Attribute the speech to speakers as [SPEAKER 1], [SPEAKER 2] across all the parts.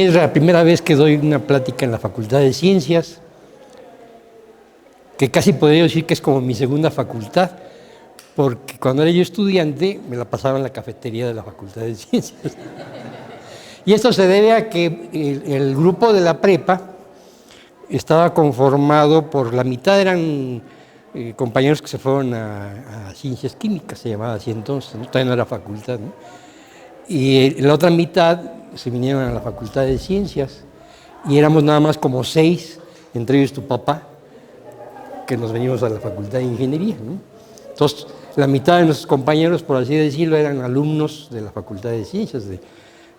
[SPEAKER 1] Es la primera vez que doy una plática en la Facultad de Ciencias, que casi podría decir que es como mi segunda facultad, porque cuando era yo estudiante me la pasaba en la cafetería de la Facultad de Ciencias. Y esto se debe a que el grupo de la prepa estaba conformado por la mitad eran compañeros que se fueron a Ciencias Químicas, se llamaba así entonces, ¿no? Todavía no era facultad, ¿no? Y la otra mitad se vinieron a la Facultad de Ciencias y éramos nada más como 6, entre ellos tu papá, que nos venimos a la Facultad de Ingeniería, ¿no? Entonces, la mitad de nuestros compañeros, por así decirlo, eran alumnos de la Facultad de Ciencias,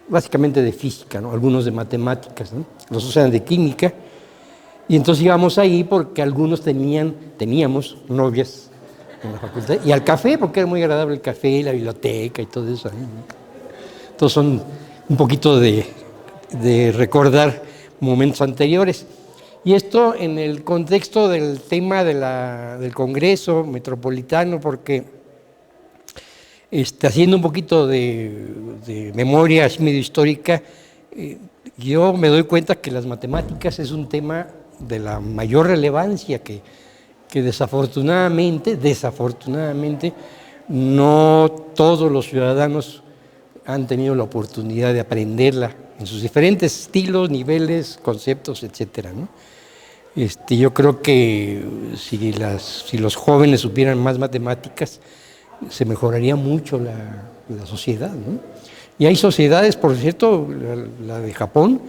[SPEAKER 1] básicamente de física, ¿no? Algunos de matemáticas, ¿no? Los otros eran de química. Y entonces íbamos ahí porque algunos teníamos novias en la facultad. Y al café, porque era muy agradable el café, la biblioteca y todo eso, ¿no? Entonces son un poquito de recordar momentos anteriores. Y esto en el contexto del tema del Congreso Metropolitano, porque haciendo un poquito de memoria así medio histórica, yo me doy cuenta que las matemáticas es un tema de la mayor relevancia que desafortunadamente, no todos los ciudadanos han tenido la oportunidad de aprenderla en sus diferentes estilos, niveles, conceptos, etcétera, ¿no? Yo creo que si los jóvenes supieran más matemáticas, se mejoraría mucho la sociedad, ¿no? Y hay sociedades, por cierto, la de Japón,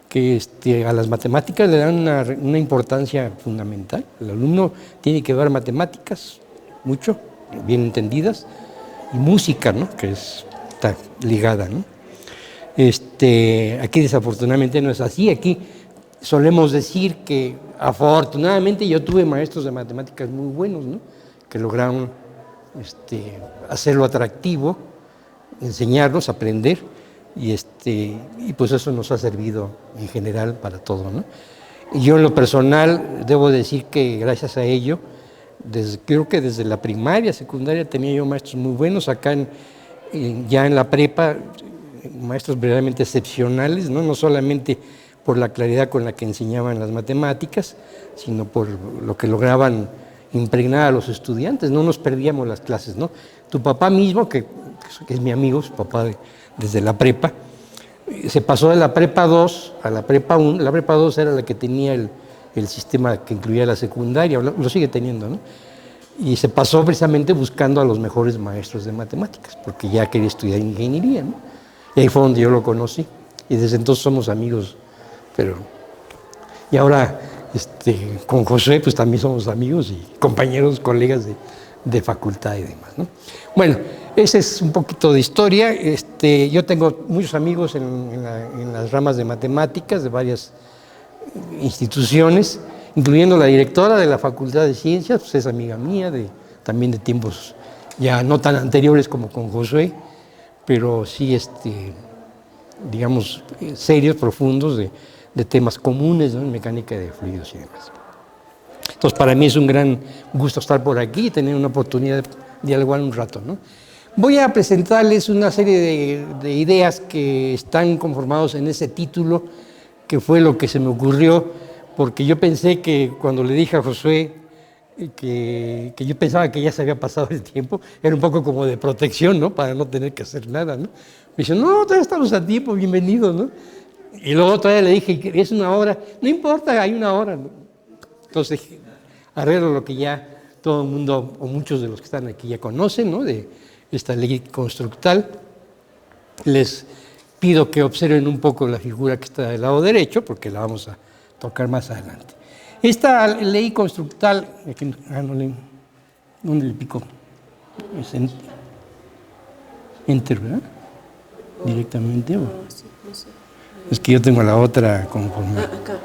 [SPEAKER 1] que a las matemáticas le dan una importancia fundamental. El alumno tiene que ver matemáticas, mucho, bien entendidas, y música, ¿no? Que está ligada, ¿no? Aquí desafortunadamente no es así. Aquí solemos decir que afortunadamente yo tuve maestros de matemáticas muy buenos, ¿no? Que lograron hacerlo atractivo, enseñarnos, aprender, y pues eso nos ha servido en general para todo, ¿no? Y yo en lo personal debo decir que gracias a ello, creo que desde la primaria, secundaria tenía yo maestros muy buenos. Acá ya en la prepa, maestros verdaderamente excepcionales, ¿no? No solamente por la claridad con la que enseñaban las matemáticas, sino por lo que lograban impregnar a los estudiantes. No nos perdíamos las clases, ¿no? Tu papá mismo, que es mi amigo, su papá desde la prepa, se pasó de la prepa 2 a la prepa 1. La prepa 2 era la que tenía el sistema que incluía la secundaria, lo sigue teniendo, ¿no? Y se pasó precisamente buscando a los mejores maestros de matemáticas, porque ya quería estudiar ingeniería, ¿no? Y ahí fue donde yo lo conocí, y desde entonces somos amigos, y ahora con José pues también somos amigos y compañeros, colegas de facultad y demás, ¿no? Bueno, ese es un poquito de historia. Yo tengo muchos amigos en las ramas de matemáticas de varias instituciones, incluyendo la directora de la Facultad de Ciencias, pues es amiga mía, también de tiempos ya no tan anteriores como con Josué, pero sí, digamos, serios, profundos, de temas comunes, ¿no? En mecánica de fluidos y demás. Entonces, para mí es un gran gusto estar por aquí y tener una oportunidad de dialogar un rato, ¿no? Voy a presentarles una serie de ideas que están conformados en ese título, que fue lo que se me ocurrió, porque yo pensé que cuando le dije a Josué que yo pensaba que ya se había pasado el tiempo, era un poco como de protección, ¿no? Para no tener que hacer nada, ¿no? Me dice, no, todavía estamos a tiempo, bienvenido, ¿no? Y luego todavía le dije, es una hora, no importa, hay una hora, ¿no? Entonces, arreglo lo que ya todo el mundo, o muchos de los que están aquí ya conocen, ¿no? De esta ley constructal. Les pido que observen un poco la figura que está del lado derecho, porque la vamos a tocar más adelante. Esta ley constructal, aquí, ¿dónde le pico? Es enter, ¿verdad? Directamente. ¿O? Es que yo tengo la otra conforme.
[SPEAKER 2] Acá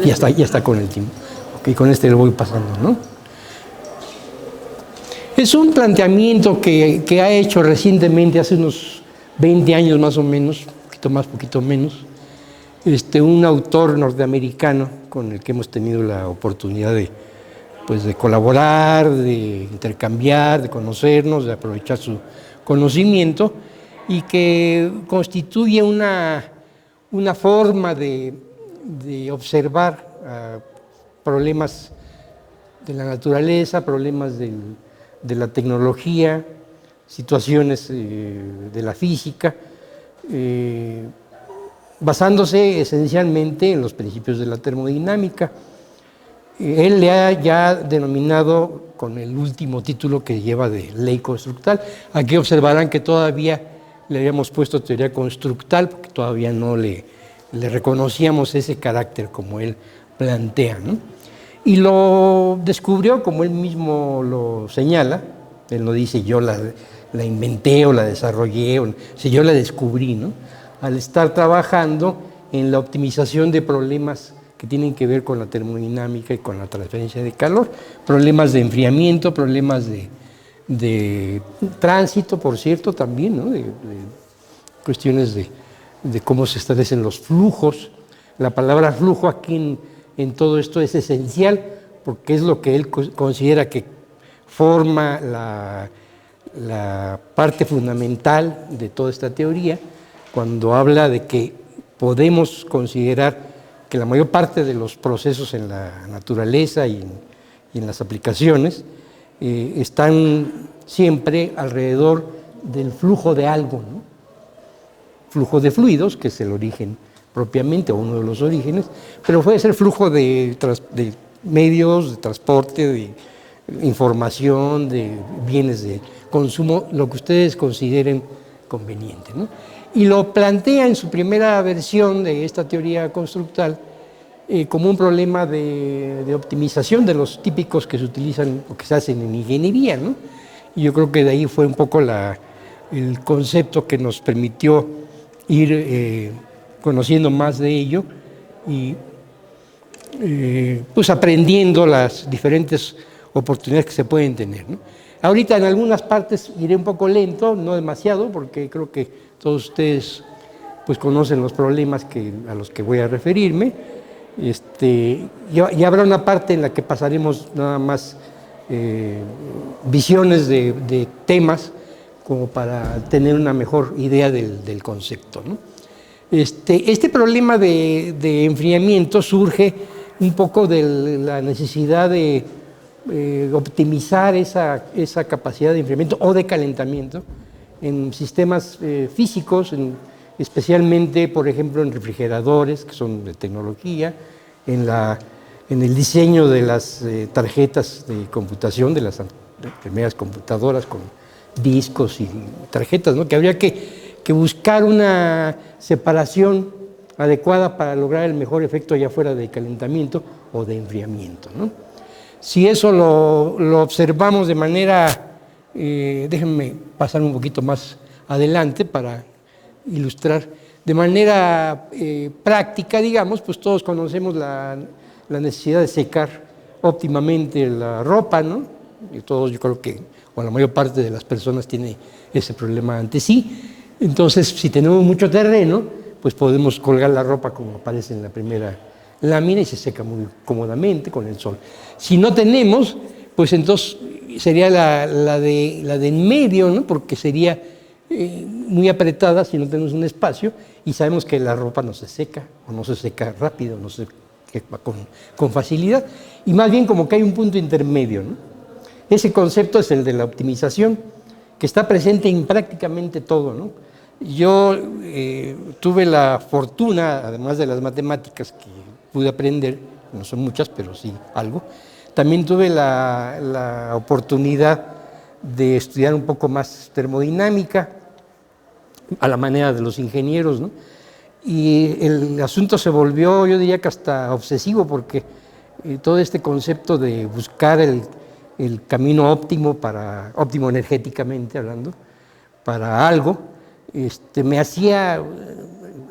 [SPEAKER 1] Ya está con el tiempo. Ok, con lo voy pasando, ¿no? Es un planteamiento que ha hecho recientemente, hace unos 20 años más o menos, poquito más, poquito menos, un autor norteamericano con el que hemos tenido la oportunidad de colaborar, de intercambiar, de conocernos, de aprovechar su conocimiento, y que constituye una una forma de observar problemas de la naturaleza, problemas de la tecnología, situaciones de la física, basándose esencialmente en los principios de la termodinámica. Él le ha ya denominado con el último título que lleva de ley constructal. Aquí observarán que todavía le habíamos puesto teoría constructal, porque todavía no le reconocíamos ese carácter como él plantea, ¿no? Y lo descubrió, como él mismo lo señala. Él no dice yo la inventé o la desarrollé, si yo la descubrí, ¿no? Al estar trabajando en la optimización de problemas que tienen que ver con la termodinámica y con la transferencia de calor, problemas de enfriamiento, problemas de tránsito, por cierto, también, ¿no? de cuestiones de cómo se establecen los flujos. La palabra flujo aquí en todo esto es esencial, porque es lo que él considera que forma la parte fundamental de toda esta teoría, cuando habla de que podemos considerar que la mayor parte de los procesos en la naturaleza y en las aplicaciones están siempre alrededor del flujo de algo, ¿no? Flujo de fluidos, que es el origen propiamente, o uno de los orígenes, pero puede ser flujo de medios, de transporte, de información, de bienes de consumo, lo que ustedes consideren conveniente, ¿no? Y lo plantea en su primera versión de esta teoría constructal como un problema de optimización de los típicos que se utilizan o que se hacen en ingeniería, ¿no? Y yo creo que de ahí fue un poco el concepto que nos permitió ir conociendo más de ello y pues aprendiendo las diferentes oportunidades que se pueden tener, ¿no? Ahorita en algunas partes iré un poco lento, no demasiado, porque creo que todos ustedes pues conocen los problemas a los que voy a referirme. Y habrá una parte en la que pasaremos nada más visiones de temas como para tener una mejor idea del concepto, ¿no? Este problema de enfriamiento surge un poco de la necesidad de optimizar esa capacidad de enfriamiento o de calentamiento en sistemas físicos, especialmente, por ejemplo, en refrigeradores, que son de tecnología, en el diseño de las tarjetas de computación, de las primeras computadoras con discos y tarjetas, ¿no? Que habría que buscar una separación adecuada para lograr el mejor efecto, ya fuera de calentamiento o de enfriamiento, ¿no? Si eso lo observamos de manera, déjenme pasar un poquito más adelante para ilustrar, de manera práctica, digamos, pues todos conocemos la necesidad de secar óptimamente la ropa, ¿no? Y todos, yo creo que, o la mayor parte de las personas tiene ese problema ante sí. Entonces, si tenemos mucho terreno, pues podemos colgar la ropa como aparece en la primera lámina y se seca muy cómodamente con el sol. Si no tenemos, pues entonces sería la de en medio, ¿no? Porque sería muy apretada si no tenemos un espacio, y sabemos que la ropa no se seca, o no se seca rápido, no se seca con facilidad, y más bien como que hay un punto intermedio, ¿no? Ese concepto es el de la optimización, que está presente en prácticamente todo, ¿no? Yo tuve la fortuna, además de las matemáticas que pude aprender, no son muchas, pero sí algo, también tuve la oportunidad de estudiar un poco más termodinámica, a la manera de los ingenieros, ¿no? Y el asunto se volvió, yo diría que hasta obsesivo, porque todo este concepto de buscar el camino óptimo óptimo energéticamente hablando, para algo, me hacía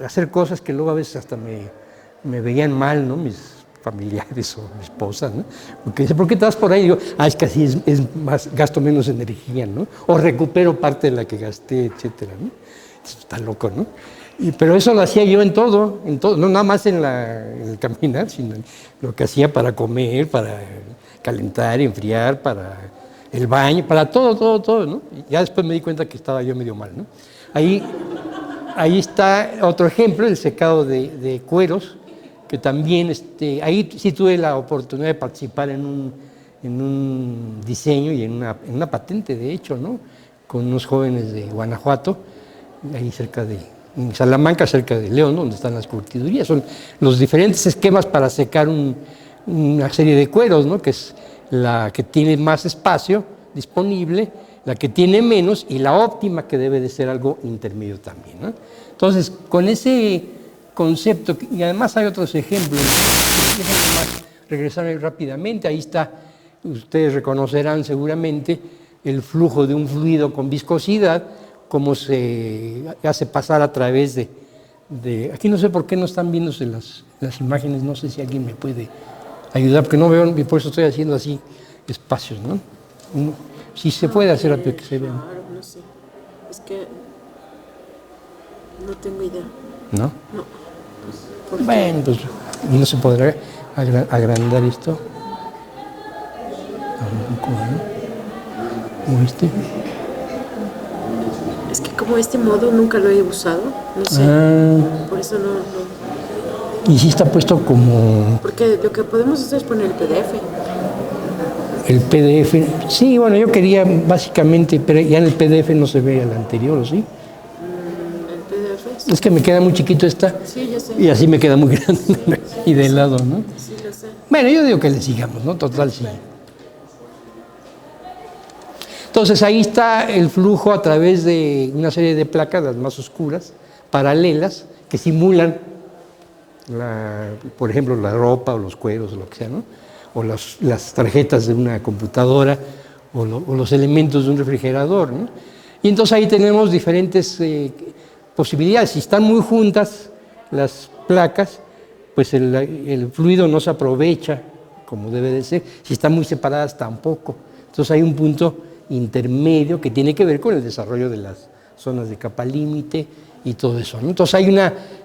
[SPEAKER 1] hacer cosas que luego a veces hasta me veían mal, ¿no? Mis familiares o mi esposa, ¿no? Porque dice, ¿por qué te vas por ahí? Y digo, es que así es más, gasto menos energía, ¿no? O recupero parte de la que gasté, etcétera, ¿no? Está loco, ¿no? Pero eso lo hacía yo en todo, no nada más en el caminar, sino en lo que hacía para comer, para calentar, enfriar, para el baño, para todo, ¿no? Y ya después me di cuenta que estaba yo medio mal, ¿no? Ahí Ahí está otro ejemplo, el secado de cueros, que también, ahí sí tuve la oportunidad de participar en un diseño y en una patente, de hecho, ¿no? Con unos jóvenes de Guanajuato, ahí en Salamanca, cerca de León, donde están las curtidurías. Son los diferentes esquemas para secar una serie de cueros, ¿no? Que es la que tiene más espacio disponible, la que tiene menos y la óptima, que debe de ser algo intermedio también, ¿no? Entonces, con ese concepto, y además hay otros ejemplos, déjenme más regresar rápidamente, ahí está, ustedes reconocerán seguramente el flujo de un fluido con viscosidad, cómo se hace pasar a través de aquí no sé por qué no están viéndose las imágenes, no sé si alguien me puede ayudar, porque no veo, y por eso estoy haciendo así espacios, ¿no? Si se puede hacer rápido que se vean.
[SPEAKER 2] Claro, no sé, es que no tengo idea.
[SPEAKER 1] ¿No?
[SPEAKER 2] No.
[SPEAKER 1] Bueno, pues no se podrá agrandar esto. Como este.
[SPEAKER 2] Es que como este modo nunca lo he usado, no sé, por eso no.
[SPEAKER 1] Y sí está puesto como...
[SPEAKER 2] Porque lo que podemos hacer es poner el PDF.
[SPEAKER 1] El PDF, sí, bueno, yo quería básicamente, pero ya en el PDF no se ve el anterior, ¿o sí?
[SPEAKER 2] El PDF. Sí.
[SPEAKER 1] Es que me queda muy chiquito esta.
[SPEAKER 2] Sí, yo sé.
[SPEAKER 1] Y así me queda muy grande y de lado, ¿no?
[SPEAKER 2] Sí, lo sé.
[SPEAKER 1] Bueno, yo digo que le sigamos, ¿no? Total, sí. Entonces ahí está el flujo a través de una serie de placas, las más oscuras, paralelas, que simulan, por ejemplo, la ropa o los cueros o lo que sea, ¿no? O las tarjetas de una computadora o los elementos de un refrigerador, ¿no? Y entonces ahí tenemos diferentes posibilidades. Si están muy juntas las placas, pues el fluido no se aprovecha como debe de ser. Si están muy separadas, tampoco. Entonces hay un punto intermedio que tiene que ver con el desarrollo de las zonas de capa límite y todo eso, ¿no? Entonces hay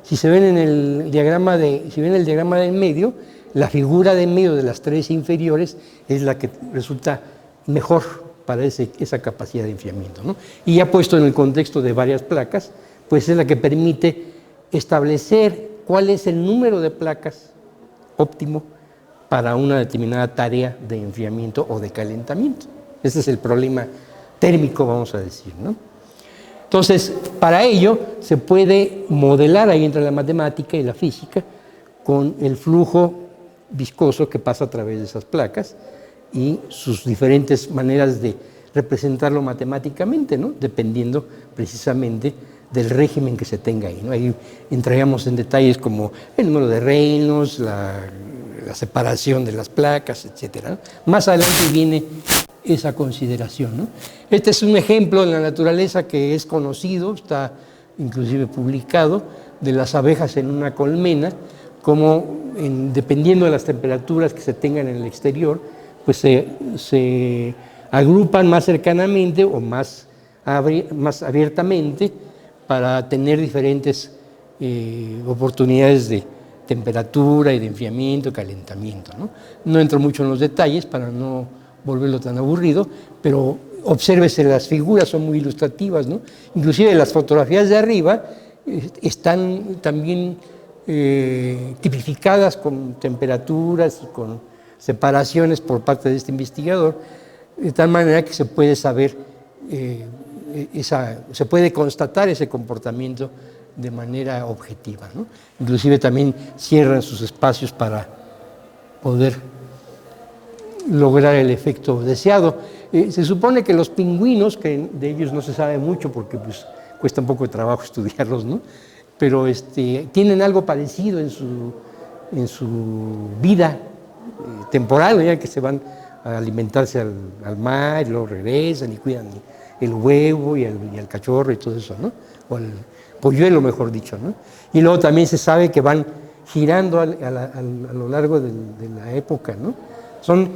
[SPEAKER 1] si se ven en el diagrama del medio, la figura de medio de las tres inferiores es la que resulta mejor para esa capacidad de enfriamiento, ¿no? Y ya puesto en el contexto de varias placas, pues es la que permite establecer cuál es el número de placas óptimo para una determinada tarea de enfriamiento o de calentamiento. Ese es el problema térmico, vamos a decir, ¿no? Entonces, para ello se puede modelar, ahí entre la matemática y la física, con el flujo viscoso que pasa a través de esas placas y sus diferentes maneras de representarlo matemáticamente, ¿no? Dependiendo precisamente del régimen que se tenga ahí, ¿no? Ahí entraríamos en detalles como el número de Reynolds, la separación de las placas, etcétera, ¿no? Más adelante viene esa consideración, ¿no? Este es un ejemplo en la naturaleza que es conocido, está inclusive publicado, de las abejas en una colmena, como dependiendo de las temperaturas que se tengan en el exterior, pues se agrupan más cercanamente o más abiertamente para tener diferentes oportunidades de temperatura y de enfriamiento, calentamiento, ¿no? No entro mucho en los detalles para no volverlo tan aburrido, pero obsérvese, las figuras son muy ilustrativas, ¿no? Inclusive las fotografías de arriba están también tipificadas con temperaturas y con separaciones por parte de este investigador, de tal manera que se puede saber, se puede constatar ese comportamiento de manera objetiva, ¿no? Inclusive también cierran sus espacios para poder lograr el efecto deseado. Se supone que los pingüinos, que de ellos no se sabe mucho porque pues, cuesta un poco de trabajo estudiarlos, ¿no? Pero tienen algo parecido en su vida temporal, ya que se van a alimentarse al mar y luego regresan y cuidan el huevo y el cachorro y todo eso, ¿no? O el polluelo, mejor dicho, ¿no? Y luego también se sabe que van girando a lo largo de la época, ¿no? Son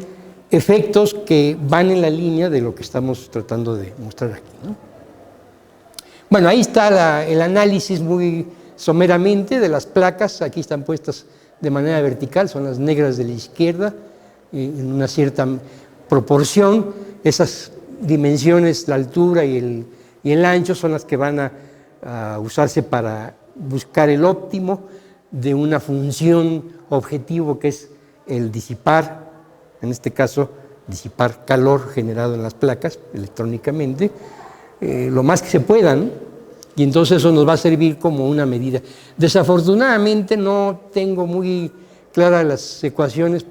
[SPEAKER 1] efectos que van en la línea de lo que estamos tratando de mostrar aquí, ¿no? Bueno, ahí está el análisis muy someramente de las placas. Aquí están puestas de manera vertical, son las negras de la izquierda, en una cierta proporción. Esas dimensiones, la altura y el ancho, son las que van a a usarse para buscar el óptimo de una función objetivo que es el disipar, en este caso disipar calor generado en las placas electrónicamente, lo más que se pueda, ¿no? Y entonces eso nos va a servir como una medida. Desafortunadamente no tengo muy claras las ecuaciones.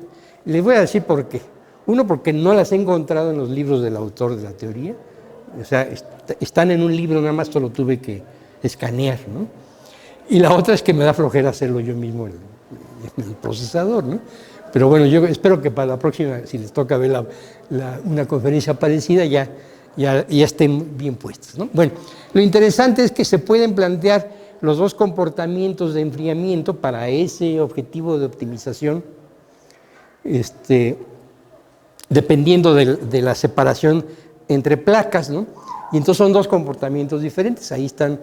[SPEAKER 1] Les voy a decir por qué. Uno, porque no las he encontrado en los libros del autor de la teoría. O sea, están en un libro, nada más solo tuve que escanear, ¿no? Y la otra es que me da flojera hacerlo yo mismo en el procesador, ¿no? Pero bueno, yo espero que para la próxima, si les toca ver una conferencia parecida, ya estén bien puestas, ¿no? Bueno, lo interesante es que se pueden plantear los dos comportamientos de enfriamiento para ese objetivo de optimización, dependiendo de la separación entre placas, ¿no? Y entonces son dos comportamientos diferentes. Ahí están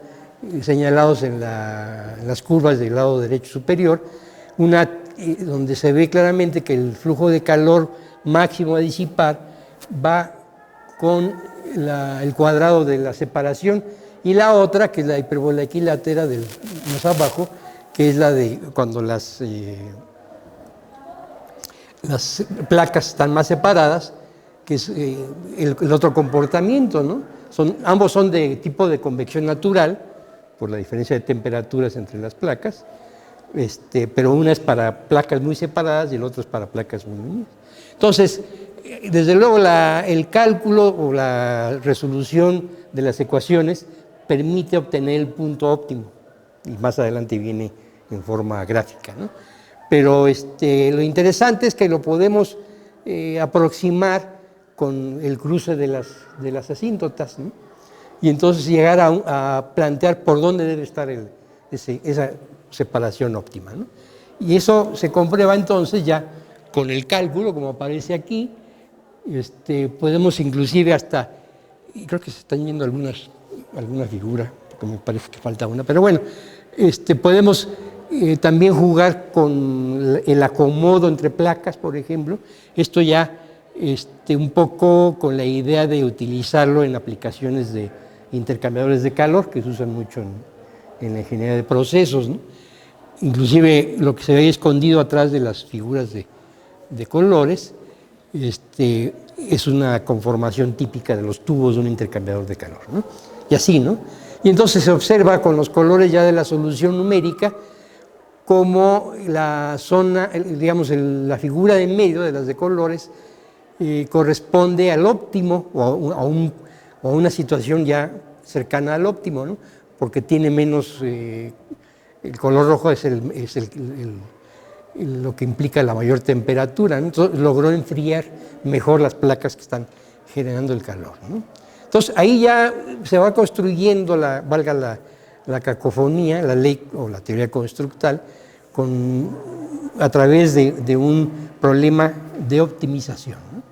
[SPEAKER 1] señalados en las curvas del lado derecho superior, una donde se ve claramente que el flujo de calor máximo a disipar va con el cuadrado de la separación, y la otra, que es la hipérbola equilátera del más abajo, que es la de cuando las placas están más separadas, que es el otro comportamiento, ¿no? Ambos son de tipo de convección natural, por la diferencia de temperaturas entre las placas, pero una es para placas muy separadas y el otro es para placas muy unidas. Entonces, desde luego el cálculo o la resolución de las ecuaciones permite obtener el punto óptimo, y más adelante viene en forma gráfica, ¿no? Pero lo interesante es que lo podemos aproximar con el cruce de las asíntotas, ¿no? Y entonces llegar a plantear por dónde debe estar esa separación óptima, ¿no? Y eso se comprueba entonces ya con el cálculo, como aparece aquí. Podemos inclusive hasta, y creo que se están yendo alguna figura, porque me parece que falta una, pero bueno, podemos también jugar con el acomodo entre placas, por ejemplo. Esto ya un poco con la idea de utilizarlo en aplicaciones de intercambiadores de calor, que se usan mucho en la ingeniería de procesos, ¿no? Inclusive lo que se ve escondido atrás de las figuras de colores es una conformación típica de los tubos de un intercambiador de calor, ¿no? Y así, ¿no? Y entonces se observa con los colores ya de la solución numérica como la zona, digamos, la figura de en medio de las de colores corresponde al óptimo o a una situación ya cercana al óptimo, ¿no? Porque tiene menos, el color rojo es lo que implica la mayor temperatura, ¿no? Entonces logró enfriar mejor las placas que están generando el calor, ¿no? Entonces ahí ya se va construyendo, valga la cacofonía, la ley o la teoría constructal, a través de un problema de optimización, ¿no?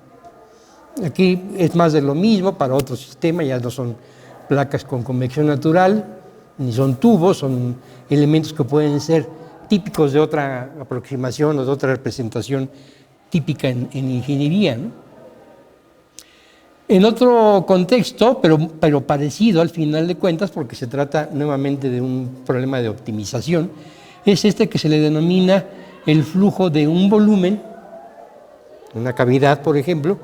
[SPEAKER 1] Aquí es más de lo mismo para otro sistema, ya no son placas con convección natural, ni son tubos, son elementos que pueden ser típicos de otra aproximación o de otra representación típica en ingeniería, ¿no? En otro contexto, pero parecido al final de cuentas, porque se trata nuevamente de un problema de optimización, es que se le denomina el flujo de un volumen, una cavidad, por ejemplo,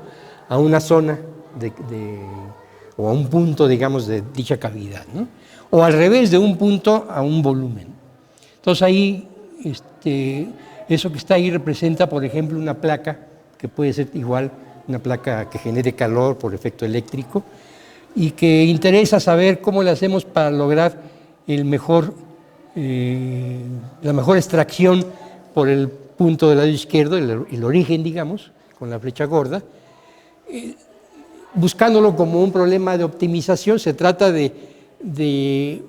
[SPEAKER 1] a una zona o a un punto, digamos, de dicha cavidad, ¿no? O al revés, de un punto a un volumen. Entonces ahí, eso que está ahí representa, por ejemplo, una placa que puede ser igual, una placa que genere calor por efecto eléctrico, y que interesa saber cómo le hacemos para lograr la mejor extracción por el punto del lado izquierdo, el origen, digamos, con la flecha gorda. Buscándolo como un problema de optimización, se trata de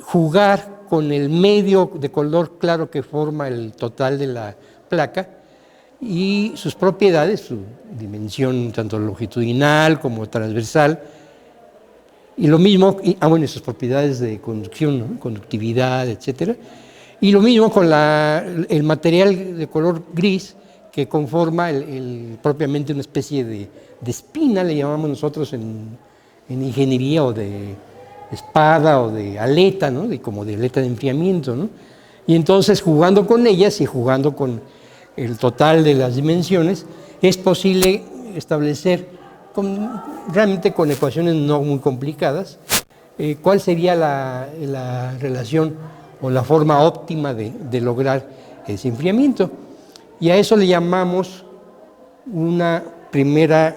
[SPEAKER 1] jugar con el medio de color claro que forma el total de la placa y sus propiedades, su dimensión tanto longitudinal como transversal, y lo mismo, sus propiedades de conducción, ¿no? Conductividad, etcétera. Y lo mismo con el material de color gris que conforma propiamente una especie de espina, le llamamos nosotros en ingeniería, o de espada o de aleta, ¿no? Como de aleta de enfriamiento, ¿no? Y entonces, jugando con ellas y jugando con el total de las dimensiones, es posible establecer realmente con ecuaciones no muy complicadas cuál sería la relación o la forma óptima de lograr ese enfriamiento. Y a eso le llamamos una primera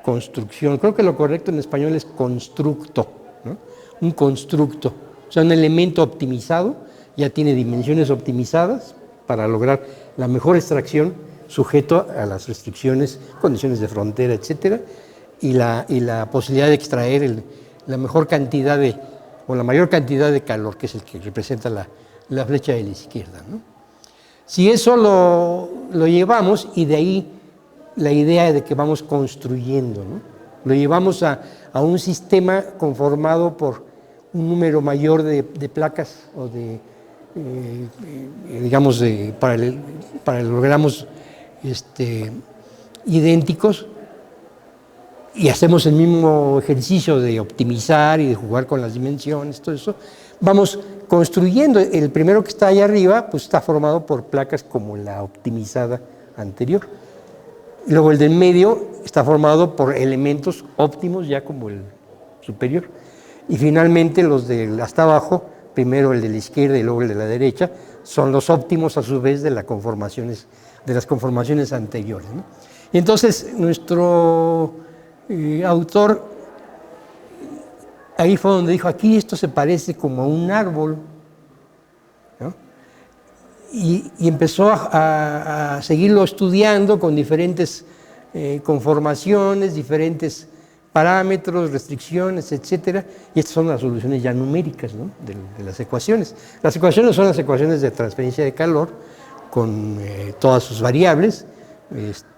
[SPEAKER 1] construcción. Creo que lo correcto en español es constructo, ¿no? Un constructo, o sea, un elemento optimizado, ya tiene dimensiones optimizadas para lograr la mejor extracción sujeto a las restricciones, condiciones de frontera, etcétera, y la posibilidad de extraer la mejor cantidad o la mayor cantidad de calor, que es el que representa la flecha de la izquierda, ¿no? Si eso lo llevamos, y de ahí la idea de que vamos construyendo, ¿no? Lo llevamos a un sistema conformado por un número mayor de placas o digamos, paralelogramos idénticos, y hacemos el mismo ejercicio de optimizar y de jugar con las dimensiones, todo eso, vamos construyendo. El primero que está ahí arriba, pues está formado por placas como la optimizada anterior. Luego el del medio está formado por elementos óptimos, ya como el superior. Y finalmente los de hasta abajo, primero el de la izquierda y luego el de la derecha, son los óptimos a su vez de las conformaciones anteriores, ¿no? Y entonces nuestro autor ahí fue donde dijo, aquí esto se parece como a un árbol, ¿no? Y empezó a seguirlo estudiando con diferentes conformaciones, diferentes parámetros, restricciones, etcétera, y estas son las soluciones ya numéricas, ¿no? de las ecuaciones. Las ecuaciones son las ecuaciones de transferencia de calor con todas sus variables,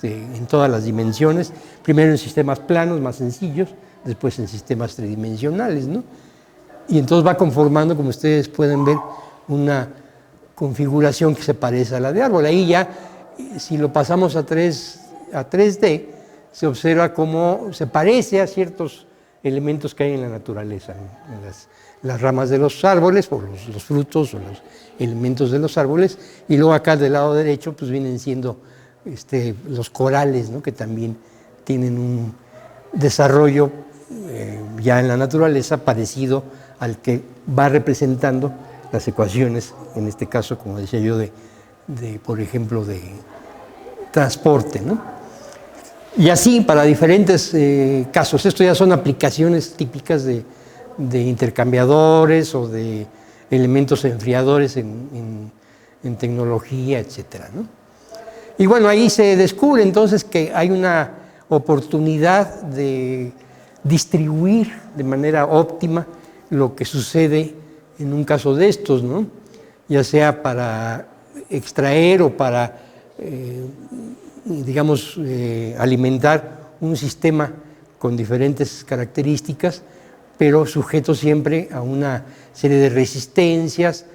[SPEAKER 1] en todas las dimensiones, primero en sistemas planos más sencillos, después en sistemas tridimensionales, ¿no? Y entonces va conformando, como ustedes pueden ver, una configuración que se parece a la de árbol. Ahí ya, si lo pasamos a 3D, se observa cómo se parece a ciertos elementos que hay en la naturaleza, ¿no? En las ramas de los árboles, o los frutos, o los elementos de los árboles, y luego acá del lado derecho pues vienen siendo los corales, ¿no? Que también tienen un desarrollo ya en la naturaleza parecido al que va representando las ecuaciones, en este caso, como decía yo, por ejemplo, de transporte, ¿no? Y así para diferentes casos. Esto ya son aplicaciones típicas de intercambiadores o de elementos enfriadores en tecnología, etcétera, ¿no? Y bueno, ahí se descubre entonces que hay una oportunidad de distribuir de manera óptima lo que sucede en un caso de estos, ¿no? Ya sea para extraer o para, digamos, alimentar un sistema con diferentes características, pero sujeto siempre a una serie de resistencias,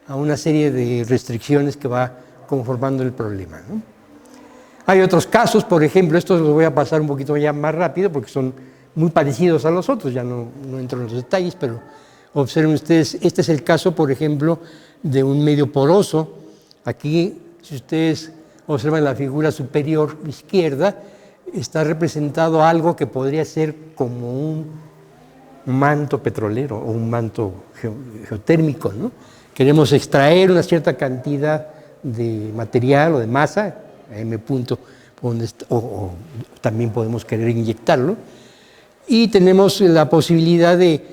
[SPEAKER 1] a una serie de restricciones que va conformando el problema, ¿no? Hay otros casos, por ejemplo, estos los voy a pasar un poquito ya más rápido porque son muy parecidos a los otros, ya no entro en los detalles, pero observen ustedes, este es el caso, por ejemplo, de un medio poroso. Aquí, si ustedes observan la figura superior izquierda, está representado algo que podría ser como un manto petrolero o un manto geotérmico, ¿no? Queremos extraer una cierta cantidad de material o de masa, M punto, o también podemos querer inyectarlo, y tenemos la posibilidad de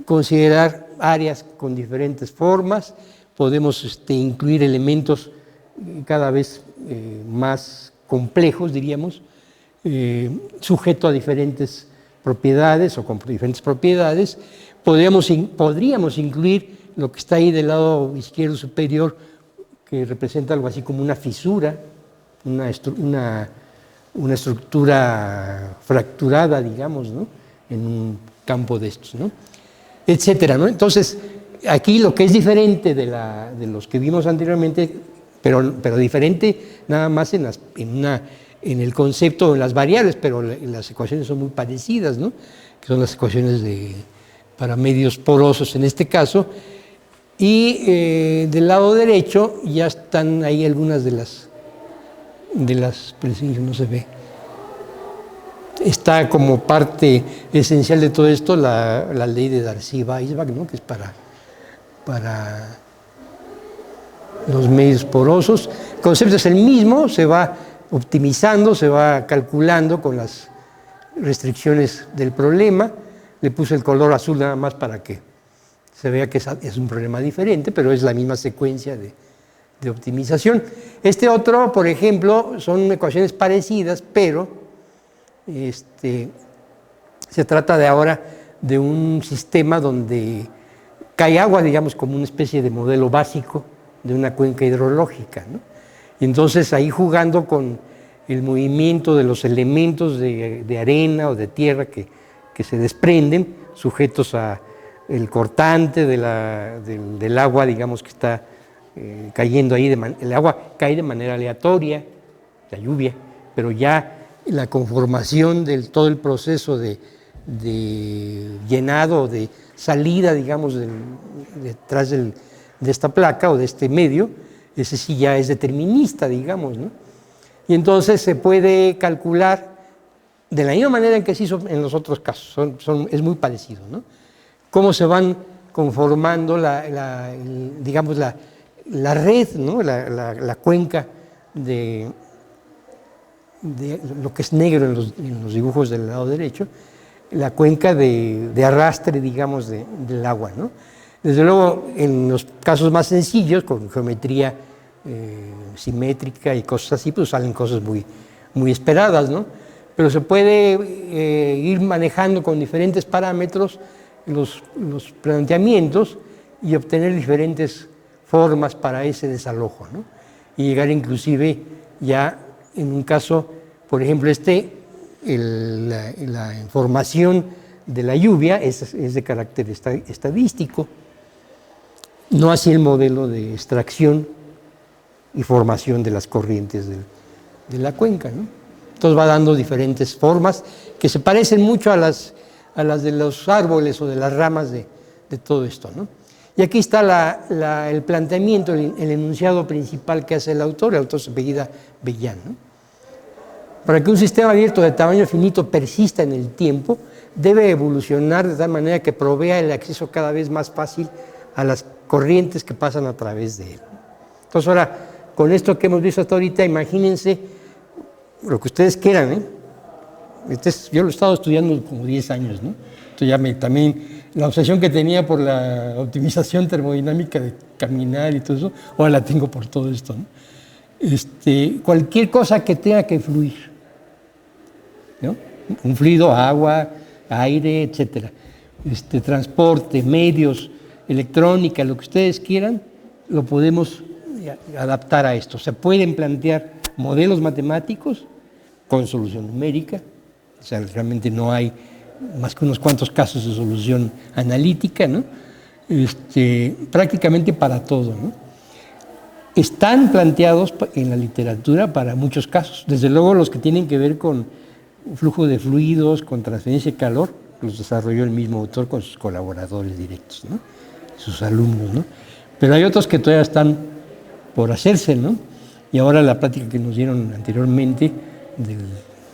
[SPEAKER 1] considerar áreas con diferentes formas, podemos incluir elementos cada vez más complejos, diríamos, sujeto a diferentes propiedades o con diferentes propiedades. Podríamos incluir lo que está ahí del lado izquierdo superior, que representa algo así como una fisura, una estructura fracturada, digamos, ¿no? En un campo de estos, ¿no? Etcétera, ¿no? Entonces, aquí lo que es diferente de los que vimos anteriormente, pero diferente nada más en el concepto, en las variables, pero las ecuaciones son muy parecidas, ¿no? Que son las ecuaciones para medios porosos en este caso. Y del lado derecho ya están ahí algunas de las pero sí, no se ve. Está como parte esencial de todo esto la ley de Darcy-Weisbach, ¿no? Que es para los medios porosos. El concepto es el mismo, se va optimizando, se va calculando con las restricciones del problema. Le puse el color azul nada más para que se vea que es un problema diferente, pero es la misma secuencia de optimización. Este otro, por ejemplo, son ecuaciones parecidas, pero se trata de ahora de un sistema donde cae agua, digamos, como una especie de modelo básico de una cuenca hidrológica, ¿no? Y entonces ahí jugando con el movimiento de los elementos de arena o de tierra que se desprenden, sujetos a el cortante del agua, digamos, que está cayendo ahí, el agua cae de manera aleatoria, la lluvia, pero ya la conformación de todo el proceso de llenado, de salida, digamos, detrás de esta placa o de este medio, ese sí ya es determinista, digamos, ¿no? Y entonces se puede calcular de la misma manera en que se hizo en los otros casos, es muy parecido, ¿no? Cómo se van conformando digamos, la red, ¿no? la cuenca de lo que es negro en los dibujos del lado derecho, la cuenca de arrastre, digamos, del agua, ¿no? Desde luego, en los casos más sencillos, con geometría simétrica y cosas así, pues salen cosas muy, muy esperadas, ¿no? Pero se puede ir manejando con diferentes parámetros los planteamientos y obtener diferentes formas para ese desalojo, ¿no? Y llegar inclusive ya en un caso, por ejemplo, la información de la lluvia es de carácter estadístico, no así el modelo de extracción y formación de las corrientes de la cuenca, ¿no? Entonces va dando diferentes formas que se parecen mucho a las de los árboles o de las ramas de todo esto, ¿no? Y aquí está el planteamiento, el enunciado principal que hace el autor se apellida Bellán, ¿no? Para que un sistema abierto de tamaño finito persista en el tiempo, debe evolucionar de tal manera que provea el acceso cada vez más fácil a las corrientes que pasan a través de él. Entonces ahora, con esto que hemos visto hasta ahorita, imagínense lo que ustedes quieran, ¿eh? Yo lo he estado estudiando como 10 años, ¿no? Entonces ya también la obsesión que tenía por la optimización termodinámica de caminar y todo eso, ahora la tengo por todo esto, ¿no? Cualquier cosa que tenga que fluir, ¿no? Un fluido, agua, aire, etcétera. Transporte, medios, electrónica, lo que ustedes quieran, lo podemos adaptar a esto. Se pueden plantear modelos matemáticos con solución numérica, o sea, realmente no hay más que unos cuantos casos de solución analítica, ¿no? Prácticamente para todo, ¿no? Están planteados en la literatura para muchos casos, desde luego los que tienen que ver con flujo de fluidos, con transferencia de calor, los desarrolló el mismo autor con sus colaboradores directos, ¿no? Sus alumnos, ¿no? Pero hay otros que todavía están por hacerse, ¿no? Y ahora la plática que nos dieron anteriormente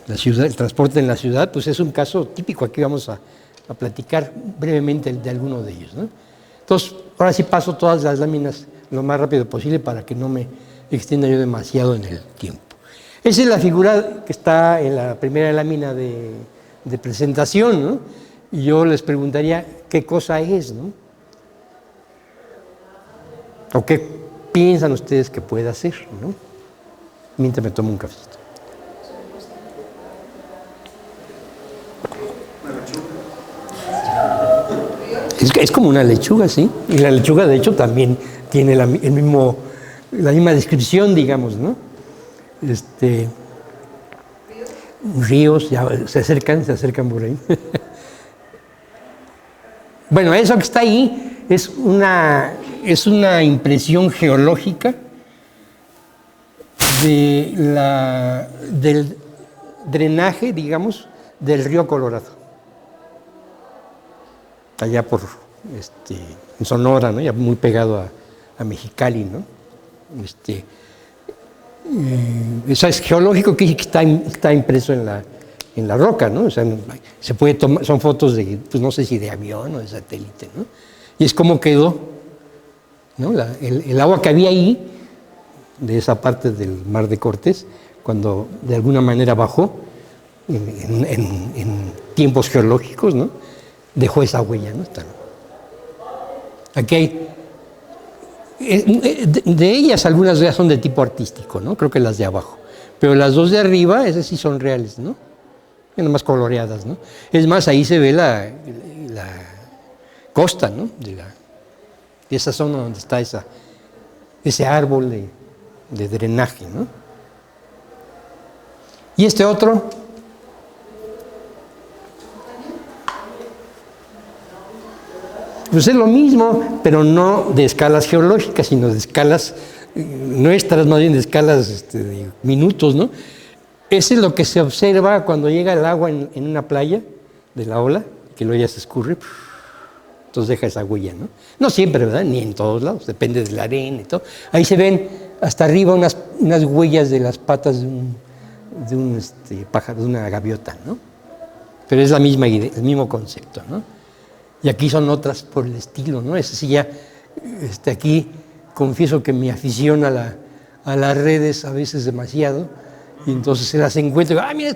[SPEAKER 1] el transporte en la ciudad, pues es un caso típico. Aquí vamos a platicar brevemente de alguno de ellos, ¿no? Entonces, ahora sí paso todas las láminas lo más rápido posible para que no me extienda yo demasiado en el tiempo. Esa es la figura que está en la primera lámina de presentación, ¿no? Y yo les preguntaría qué cosa es, ¿no? ¿O qué piensan ustedes que pueda ser, ¿no? Mientras me tomo un cafecito. Es como una lechuga, ¿sí? Y la lechuga, de hecho, también tiene la misma descripción, digamos, ¿no? Ríos, ya se acercan por ahí. Bueno, eso que está ahí es una impresión geológica del drenaje, digamos, del río Colorado. allá por en Sonora, ¿no? Ya muy pegado a Mexicali, ¿no? Eso es geológico, que está impreso en la roca, ¿no? O sea, se puede tomar, son fotos de, pues no sé si de avión o de satélite, ¿no? Y es como quedó, ¿no? El agua que había ahí, de esa parte del Mar de Cortés, cuando de alguna manera bajó, en tiempos geológicos, ¿no? Dejó esa huella, ¿no? Aquí hay, de ellas algunas ya son de tipo artístico, ¿no? Creo que las de abajo, pero las dos de arriba, esas sí son reales, ¿no? Y nomás coloreadas, ¿no? Es más, ahí se ve la costa, ¿no? De esa zona donde está ese árbol de drenaje, ¿no? Y este otro, pues es lo mismo, pero no de escalas geológicas, sino de escalas nuestras, más bien de escalas de minutos, ¿no? Ese es lo que se observa cuando llega el agua en una playa de la ola, que luego ya se escurre, entonces deja esa huella, ¿no? No siempre, ¿verdad? Ni en todos lados, depende de la arena y todo. Ahí se ven hasta arriba unas huellas de las patas de un pájaro, de una gaviota, ¿no? Pero es la misma idea, el mismo concepto, ¿no? Y aquí son otras por el estilo, ¿no? Ese sí ya, aquí confieso que mi afición a las redes a veces demasiado, y entonces se las encuentro y digo, mira,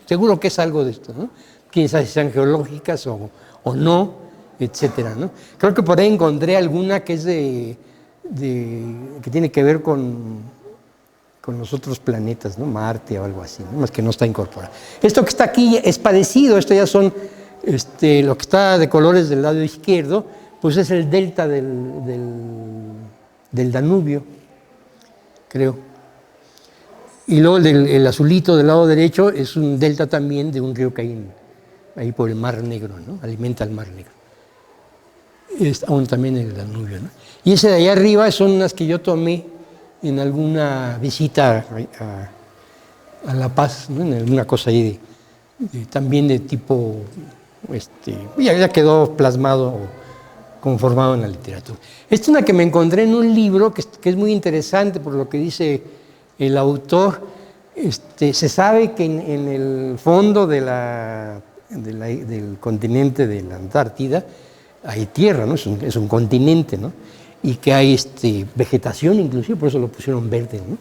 [SPEAKER 1] seguro que es algo de esto, ¿no? Quién sabe si sean geológicas o no, etcétera, ¿no? Creo que por ahí encontré alguna que es que tiene que ver con los otros planetas, ¿no? Marte o algo así, ¿no? Más que no está incorporado. Esto que está aquí es parecido, esto ya son, lo que está de colores del lado izquierdo, pues es el delta del Danubio, creo. Y luego el azulito del lado derecho es un delta también de un río que hay ahí por el Mar Negro, ¿no? Alimenta el Mar Negro. Aún también el Danubio, ¿no? Y ese de allá arriba son unas que yo tomé en alguna visita a La Paz, ¿no? En alguna cosa ahí también de tipo, ya quedó plasmado o conformado en la literatura. Esta es una que me encontré en un libro que es muy interesante por lo que dice el autor. Se sabe que en el fondo del continente de la Antártida hay tierra, ¿no? Es un continente, ¿no? Y que hay vegetación inclusive, por eso lo pusieron verde, ¿no?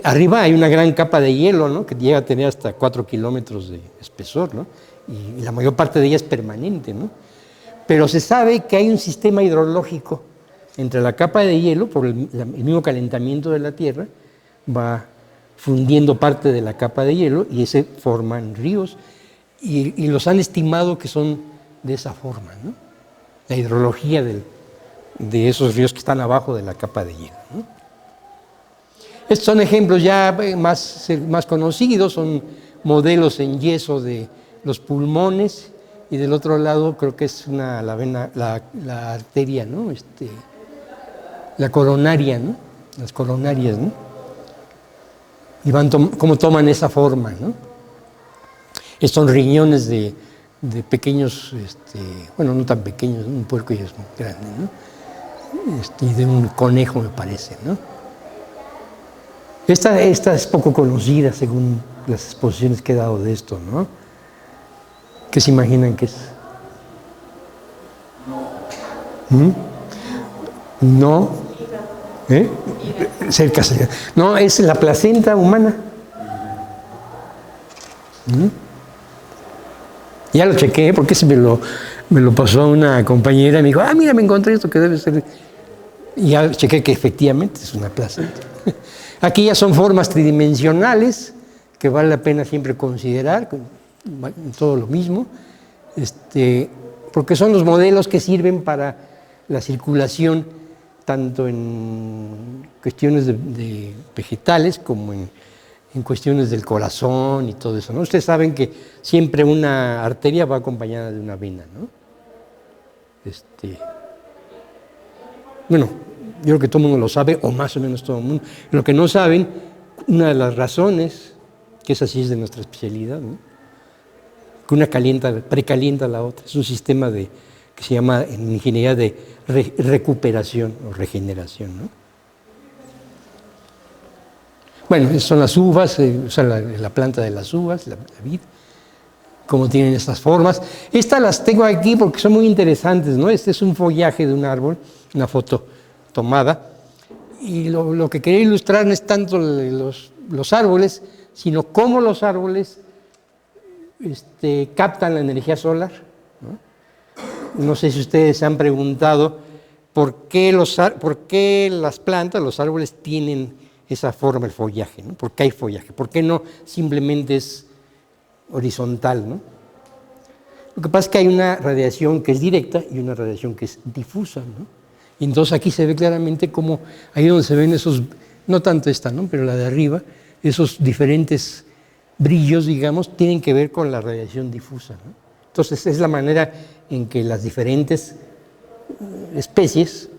[SPEAKER 1] Arriba hay una gran capa de hielo, ¿no? Que llega a tener hasta 4 kilómetros de espesor, ¿no? Y la mayor parte de ella es permanente, ¿no? Pero se sabe que hay un sistema hidrológico entre la capa de hielo, por el mismo calentamiento de la Tierra, va fundiendo parte de la capa de hielo y se forman ríos, y los han estimado que son de esa forma, ¿no? La hidrología de esos ríos que están abajo de la capa de hielo, ¿no? Estos son ejemplos ya más conocidos, son modelos en yeso de los pulmones, y del otro lado creo que es la arteria, ¿no? La coronaria, ¿no? Las coronarias, ¿no? Y cómo toman esa forma, ¿no? Estos son riñones de pequeños, bueno, no tan pequeños, un puerco ya es muy grande, ¿no? Y de un conejo, me parece, ¿no? Esta es poco conocida según las exposiciones que he dado de esto, ¿no? ¿Qué se imaginan que es? No. Cerca. No, es la placenta humana. Ya lo chequé porque me lo pasó una compañera y me dijo, mira, me encontré esto que debe ser. Y ya chequé que efectivamente es una placenta. Aquí ya son formas tridimensionales que vale la pena siempre considerar, todo lo mismo, porque son los modelos que sirven para la circulación tanto en cuestiones de vegetales como en cuestiones del corazón y todo eso, ¿no? Ustedes saben que siempre una arteria va acompañada de una vena, ¿no? Bueno, yo creo que todo el mundo lo sabe, o más o menos todo el mundo. Lo que no saben, una de las razones, que esa sí es de nuestra especialidad, ¿no? que una precalienta a la otra. Es un sistema que se llama en ingeniería de recuperación o regeneración, ¿no? Bueno, esas son las uvas, la planta de las uvas, la vid, cómo tienen estas formas. Estas las tengo aquí porque son muy interesantes, ¿no? Este es un follaje de un árbol, una foto tomada, y lo que quería ilustrar no es tanto los árboles, sino cómo los árboles captan la energía solar, ¿no? No sé si ustedes se han preguntado por qué las plantas, los árboles tienen esa forma, el follaje, ¿no? ¿Por qué hay follaje? ¿Por qué no simplemente es horizontal, ¿no? Lo que pasa es que hay una radiación que es directa y una radiación que es difusa, ¿no? Y entonces aquí se ve claramente cómo, ahí donde se ven esos, no tanto esta, ¿no? Pero la de arriba, esos diferentes brillos, digamos, tienen que ver con la radiación difusa, ¿no? Entonces es la manera en que las diferentes especies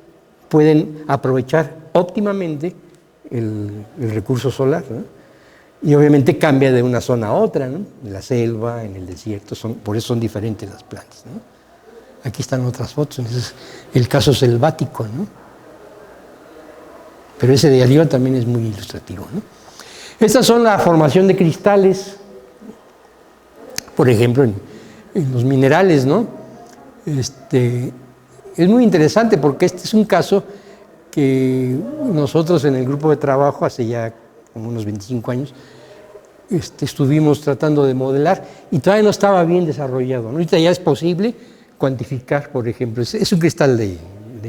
[SPEAKER 1] pueden aprovechar óptimamente el recurso solar, ¿no? Y obviamente cambia de una zona a otra, ¿no? En la selva, en el desierto, por eso son diferentes las plantas, ¿no? Aquí están otras fotos, entonces el caso selvático, ¿no? Pero ese de arriba también es muy ilustrativo, ¿no? Estas son la formación de cristales, por ejemplo, en los minerales, ¿no? Es muy interesante porque este es un caso que nosotros en el grupo de trabajo, hace ya como unos 25 años, estuvimos tratando de modelar y todavía no estaba bien desarrollado, ¿no? Ahorita ya es posible cuantificar, por ejemplo, es un cristal de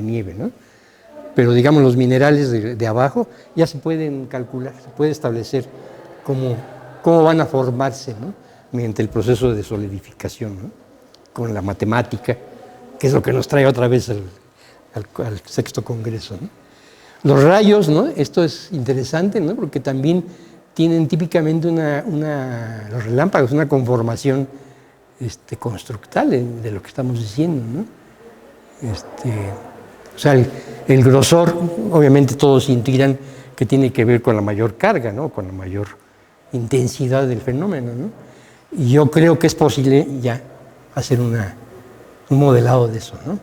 [SPEAKER 1] nieve, ¿no? Pero digamos los minerales de abajo ya se pueden calcular, se puede establecer cómo van a formarse, ¿no? Mediante el proceso de solidificación, ¿no? Con la matemática, que es lo que nos trae otra vez al sexto congreso, ¿no? Los rayos, ¿no? Esto es interesante, ¿no? Porque también tienen típicamente los relámpagos, una conformación constructal de lo que estamos diciendo, ¿no? O sea, el grosor, obviamente todos intuirán que tiene que ver con la mayor carga, ¿no? Con la mayor intensidad del fenómeno, ¿no? Y yo creo que es posible ya hacer un modelado de eso, ¿no?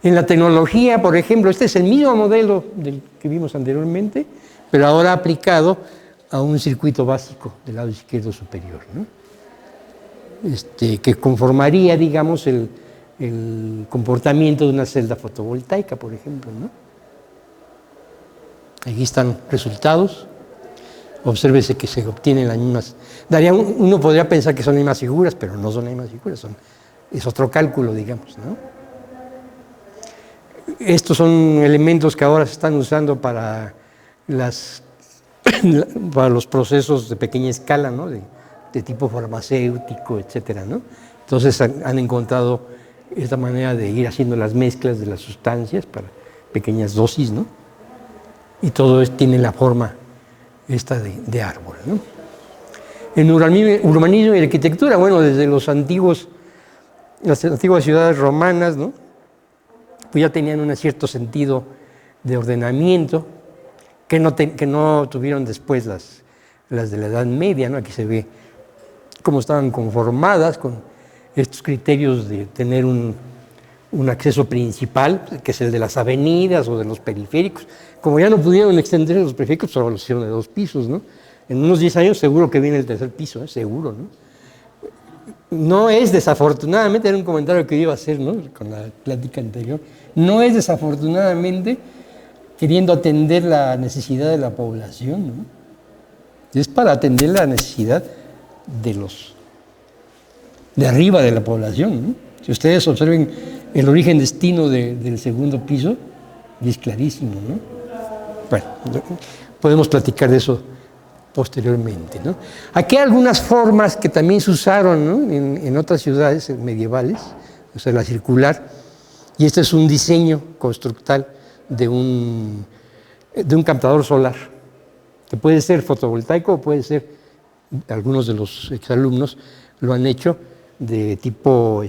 [SPEAKER 1] En la tecnología, por ejemplo, este es el mismo modelo del que vimos anteriormente, pero ahora aplicado a un circuito básico del lado izquierdo superior, ¿no? Que conformaría, digamos, el comportamiento de una celda fotovoltaica, por ejemplo, ¿no? Aquí están resultados. Obsérvese que se obtienen las mismas. Uno podría pensar que son las mismas figuras, pero no son las mismas figuras, es otro cálculo, digamos, ¿no? Estos son elementos que ahora se están usando para los procesos de pequeña escala, ¿no? De tipo farmacéutico, etcétera, ¿no? Entonces han encontrado esta manera de ir haciendo las mezclas de las sustancias para pequeñas dosis, ¿no? Y todo tiene la forma esta de árbol, ¿no? En urbanismo y arquitectura, bueno, desde las antiguas ciudades romanas, ¿no? Pues ya tenían un cierto sentido de ordenamiento que no tuvieron después las de la Edad Media, ¿no? Aquí se ve cómo estaban conformadas con estos criterios de tener un acceso principal, que es el de las avenidas o de los periféricos. Como ya no pudieron extender los periféricos, solo los hicieron de 2 pisos, ¿no? En unos 10 años seguro que viene el tercer piso, seguro, ¿no? No es desafortunadamente, era un comentario que iba a hacer, ¿no? Con la plática anterior, no es desafortunadamente queriendo atender la necesidad de la población, ¿no? Es para atender la necesidad de arriba de la población, ¿no? Si ustedes observen el origen destino del segundo piso, es clarísimo, ¿no? Bueno, podemos platicar de eso posteriormente, ¿no? Aquí hay algunas formas que también se usaron, ¿no? en otras ciudades medievales, o sea, la circular, y este es un diseño constructal de un captador solar, que puede ser fotovoltaico o puede ser, algunos de los exalumnos lo han hecho, de tipo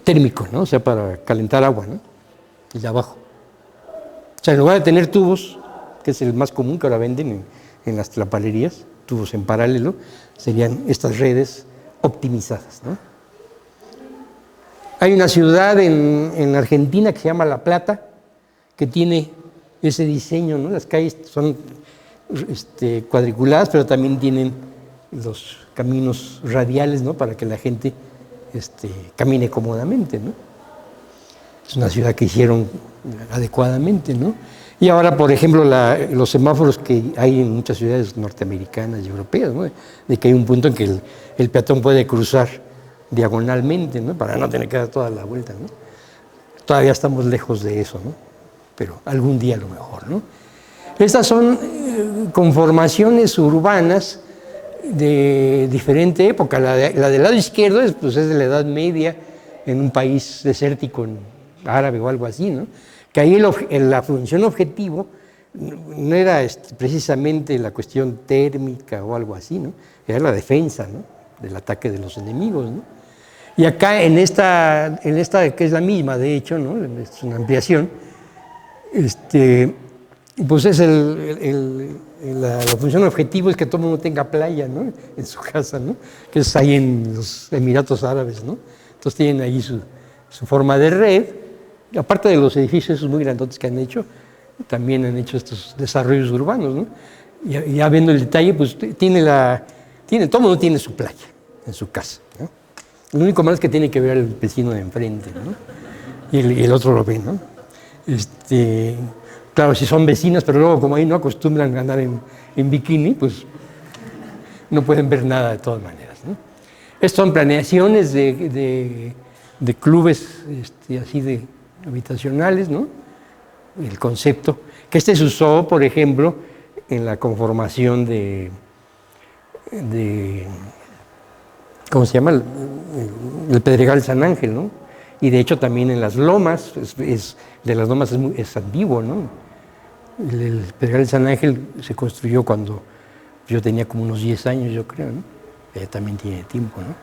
[SPEAKER 1] térmico, ¿no? O sea, para calentar agua, ¿no? El de abajo. O sea, en lugar de tener tubos, que es el más común que ahora venden en las tlapalerías, tubos en paralelo, serían estas redes optimizadas, ¿no? Hay una ciudad en Argentina que se llama La Plata, que tiene ese diseño, ¿no? Las calles son cuadriculadas, pero también tienen los caminos radiales, ¿no? Para que la gente camine cómodamente, ¿no? Es una ciudad que hicieron adecuadamente, ¿no? Y ahora, por ejemplo, los semáforos que hay en muchas ciudades norteamericanas y europeas, ¿no? De que hay un punto en que el peatón puede cruzar diagonalmente, ¿no? Para no tener que dar toda la vuelta, ¿no? Todavía estamos lejos de eso, ¿no? Pero algún día a lo mejor, ¿no? Estas son conformaciones urbanas de diferente época. La del lado izquierdo es de la Edad Media, en un país desértico árabe o algo así, ¿no? Que ahí la función objetivo no era precisamente la cuestión térmica o algo así, ¿no? Era la defensa, ¿no? Del ataque de los enemigos, ¿no? Y acá en esta que es la misma, de hecho, ¿no? Es una ampliación, pues es la función objetivo es que todo el mundo tenga playa, ¿no? En su casa, ¿no? Que es ahí en los Emiratos Árabes, ¿no? Entonces tienen ahí su forma de red. Aparte de los edificios esos muy grandotes que han hecho, también han hecho estos desarrollos urbanos, ¿no? Ya viendo el detalle, pues todo el mundo tiene su playa en su casa, ¿no? Lo único malo es que tiene que ver al vecino de enfrente, ¿no? Y el otro lo ve, ¿no? Claro, si son vecinas, pero luego como ahí no acostumbran a andar en bikini, pues no pueden ver nada de todas maneras, ¿no? Estas son planeaciones de clubes así de habitacionales, ¿no? El concepto, que se usó, por ejemplo, en la conformación de ¿cómo se llama? El Pedregal San Ángel, ¿no? Y de hecho también en las lomas, de las lomas es antiguo, ¿no? El Pedregal San Ángel se construyó cuando yo tenía como unos 10 años, yo creo, ¿no? También tiene tiempo, ¿no?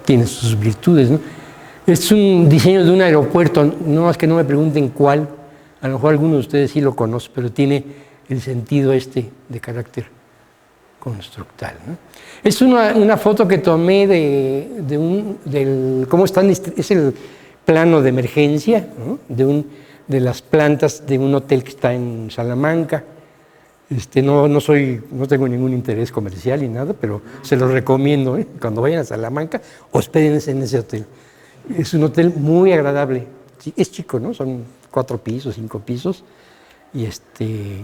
[SPEAKER 1] Tiene sus virtudes, ¿no? Es un diseño de un aeropuerto, no más que no me pregunten cuál, a lo mejor alguno de ustedes sí lo conoce, pero tiene el sentido de carácter constructal, ¿no? Es una foto que tomé cómo están, es el plano de emergencia, ¿no? De las plantas de un hotel que está en Salamanca. No tengo ningún interés comercial ni nada, pero se los recomiendo, ¿eh? Cuando vayan a Salamanca, hospédense en ese hotel. Es un hotel muy agradable, es chico, ¿no? Son 4 pisos, 5 pisos, y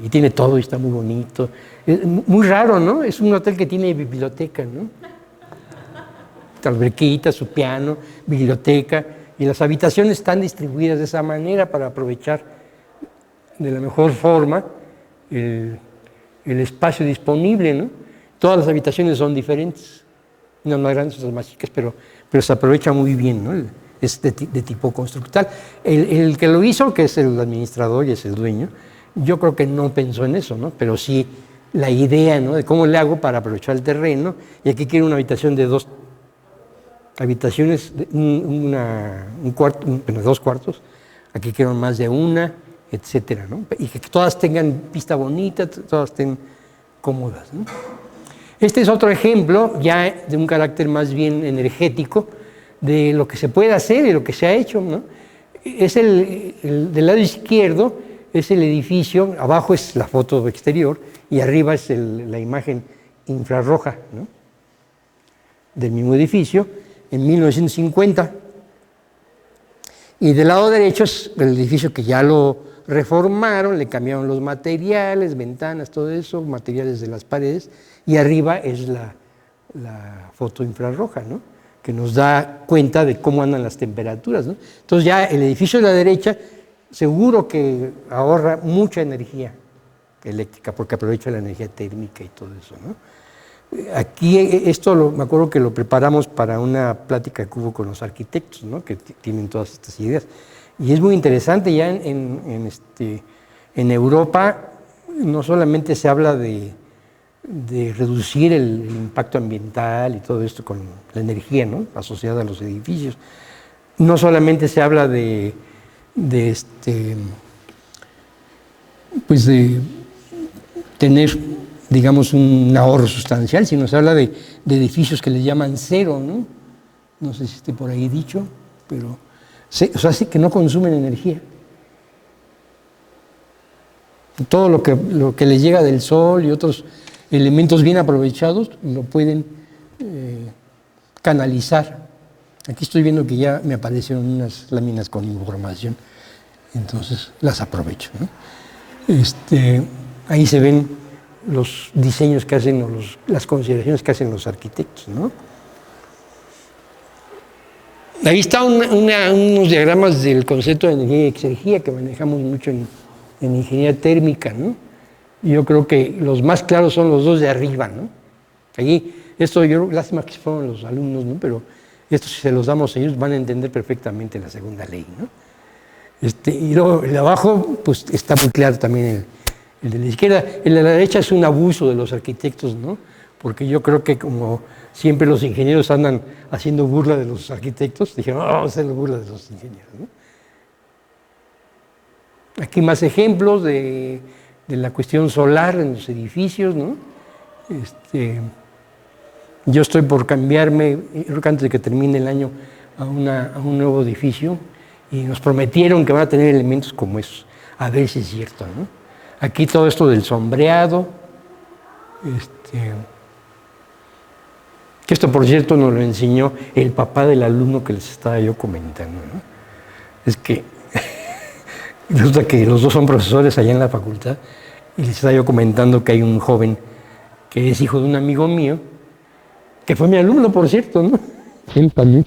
[SPEAKER 1] tiene todo y está muy bonito. Es muy raro, ¿no? Es un hotel que tiene biblioteca, ¿no? Alberquita, su piano, biblioteca, y las habitaciones están distribuidas de esa manera para aprovechar de la mejor forma el espacio disponible, ¿no? Todas las habitaciones son diferentes, unas más grandes, otras más chicas, pero se aprovecha muy bien, ¿no? Es de tipo constructal. El que lo hizo, que es el administrador y es el dueño, yo creo que no pensó en eso, ¿no? Pero sí la idea, ¿no? De cómo le hago para aprovechar el terreno, y aquí quiero una habitación de 2 habitaciones, un cuarto, 2 cuartos, aquí quiero más de una, etcétera, ¿no? Y que todas tengan vista bonita, todas estén cómodas, ¿no? Este es otro ejemplo ya de un carácter más bien energético de lo que se puede hacer y lo que se ha hecho, ¿no? Es del lado izquierdo es el edificio, abajo es la foto exterior y arriba es la imagen infrarroja, ¿no? Del mismo edificio en 1950. Y del lado derecho es el edificio que ya lo reformaron, le cambiaron los materiales, ventanas, todo eso, materiales de las paredes, y arriba es la foto infrarroja, ¿no? Que nos da cuenta de cómo andan las temperaturas, ¿no? Entonces ya el edificio de la derecha seguro que ahorra mucha energía eléctrica porque aprovecha la energía térmica y todo eso, ¿no? Aquí me acuerdo que lo preparamos para una plática que hubo con los arquitectos, ¿no? Que tienen todas estas ideas. Y es muy interesante, ya en Europa no solamente se habla de reducir el impacto ambiental y todo esto con la energía, ¿no? Asociada a los edificios. No solamente se habla de tener digamos, un ahorro sustancial, sino se habla de edificios que les llaman cero, ¿no? No sé si esté por ahí dicho, pero, o sea, sí que no consumen energía. Todo lo que les llega del sol y otros elementos bien aprovechados lo pueden canalizar. Aquí estoy viendo que ya me aparecieron unas láminas con información, entonces las aprovecho, ¿no? Ahí se ven los diseños que hacen, o las consideraciones que hacen los arquitectos, ¿no? Ahí están unos diagramas del concepto de energía y exergía que manejamos mucho en ingeniería térmica, ¿no? Yo creo que los más claros son los dos de arriba, ¿no? Allí, esto yo, lástima que fueron los alumnos, ¿no? Pero esto, si se los damos a ellos, van a entender perfectamente la segunda ley, ¿no? Y luego el de abajo, pues está muy claro también el de la izquierda. El de la derecha es un abuso de los arquitectos, ¿no? Porque yo creo que como siempre los ingenieros andan haciendo burla de los arquitectos, dijeron, no, vamos a hacer burla de los ingenieros, ¿no? Aquí más ejemplos de la cuestión solar en los edificios, ¿no? Yo estoy por cambiarme, creo que antes de que termine el año, a un nuevo edificio, y nos prometieron que van a tener elementos como esos, a ver si es cierto, ¿no? Aquí todo esto del sombreado, que esto por cierto nos lo enseñó el papá del alumno que les estaba yo comentando, ¿no? Es que resulta que los dos son profesores allá en la facultad, y les estaba yo comentando que hay un joven que es hijo de un amigo mío, que fue mi alumno, por cierto, ¿no? Él también.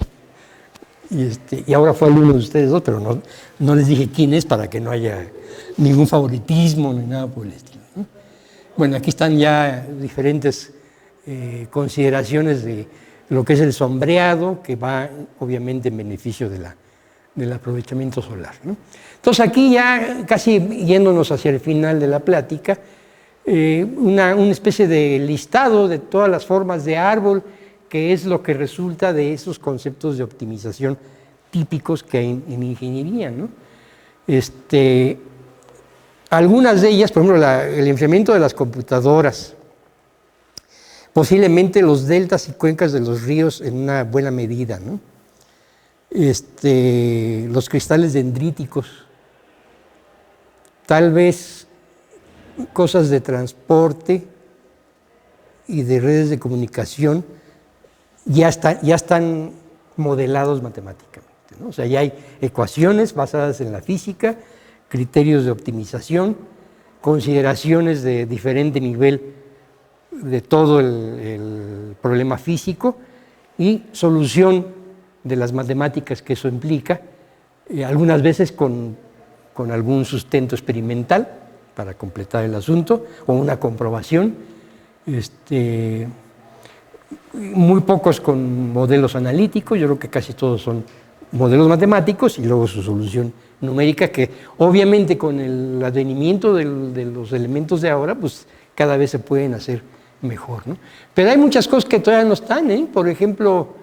[SPEAKER 1] Y ahora fue alumno de ustedes dos, pero no les dije quién es para que no haya ningún favoritismo ni nada por el estilo, ¿no? Bueno, aquí están ya diferentes consideraciones de lo que es el sombreado, que va obviamente en beneficio del aprovechamiento solar, ¿no? Entonces aquí ya casi yéndonos hacia el final de la plática, una especie de listado de todas las formas de árbol, que es lo que resulta de esos conceptos de optimización típicos que hay en ingeniería, ¿no? Algunas de ellas, por ejemplo, el enfriamiento de las computadoras, posiblemente los deltas y cuencas de los ríos en una buena medida, ¿no? Los cristales dendríticos, tal vez cosas de transporte y de redes de comunicación ya están modelados matemáticamente, ¿no? O sea, ya hay ecuaciones basadas en la física, criterios de optimización, consideraciones de diferente nivel de todo el problema físico y solución de las matemáticas que eso implica, algunas veces con algún sustento experimental para completar el asunto o una comprobación, muy pocos con modelos analíticos, yo creo que casi todos son modelos matemáticos y luego su solución numérica, que obviamente con el advenimiento de los elementos de ahora, pues cada vez se pueden hacer mejor, ¿no? Pero hay muchas cosas que todavía no están, ¿eh? Por ejemplo,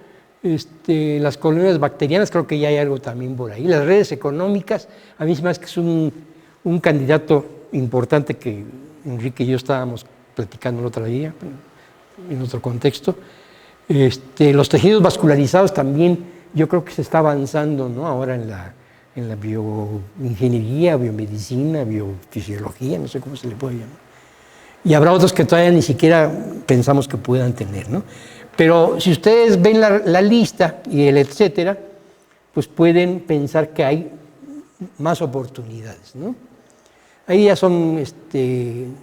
[SPEAKER 1] las colonias bacterianas, creo que ya hay algo también por ahí. Las redes económicas, a mí se me hace que es un candidato importante que Enrique y yo estábamos platicando el otro día, en otro contexto. Los tejidos vascularizados también, yo creo que se está avanzando, ¿no? Ahora en la bioingeniería, biomedicina, biofisiología, no sé cómo se le puede llamar. Y habrá otros que todavía ni siquiera pensamos que puedan tener, ¿no? Pero si ustedes ven la lista y el etcétera, pues pueden pensar que hay más oportunidades, ¿no? Ahí ya son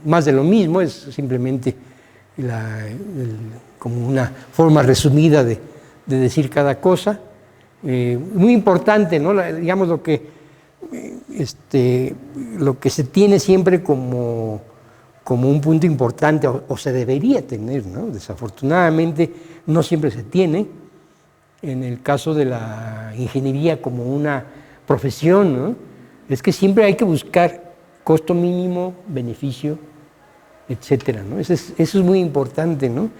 [SPEAKER 1] más de lo mismo, es simplemente como una forma resumida de decir cada cosa. Muy importante, ¿no? Digamos lo que se tiene siempre como un punto importante, o se debería tener, ¿no? Desafortunadamente no siempre se tiene, en el caso de la ingeniería como una profesión, ¿no? Es que siempre hay que buscar costo mínimo, beneficio, etcétera, ¿no? Eso es muy importante, ¿no?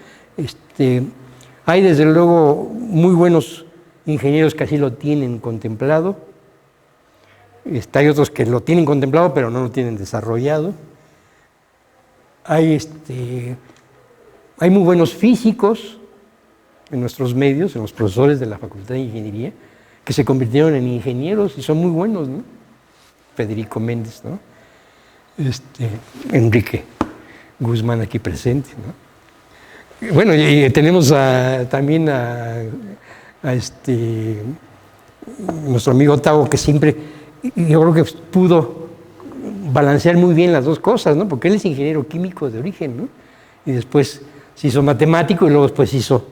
[SPEAKER 1] Hay desde luego muy buenos ingenieros que así lo tienen contemplado, hay otros que lo tienen contemplado pero no lo tienen desarrollado. Hay, hay muy buenos físicos en nuestros medios, en los profesores de la Facultad de Ingeniería, que se convirtieron en ingenieros y son muy buenos, ¿no? Federico Méndez, ¿no? Enrique Guzmán aquí presente, ¿no? Bueno, y tenemos también a nuestro amigo Tavo, que siempre, yo creo que pudo balancear muy bien las dos cosas, ¿no? Porque él es ingeniero químico de origen, ¿no? Y después se hizo matemático y luego después se hizo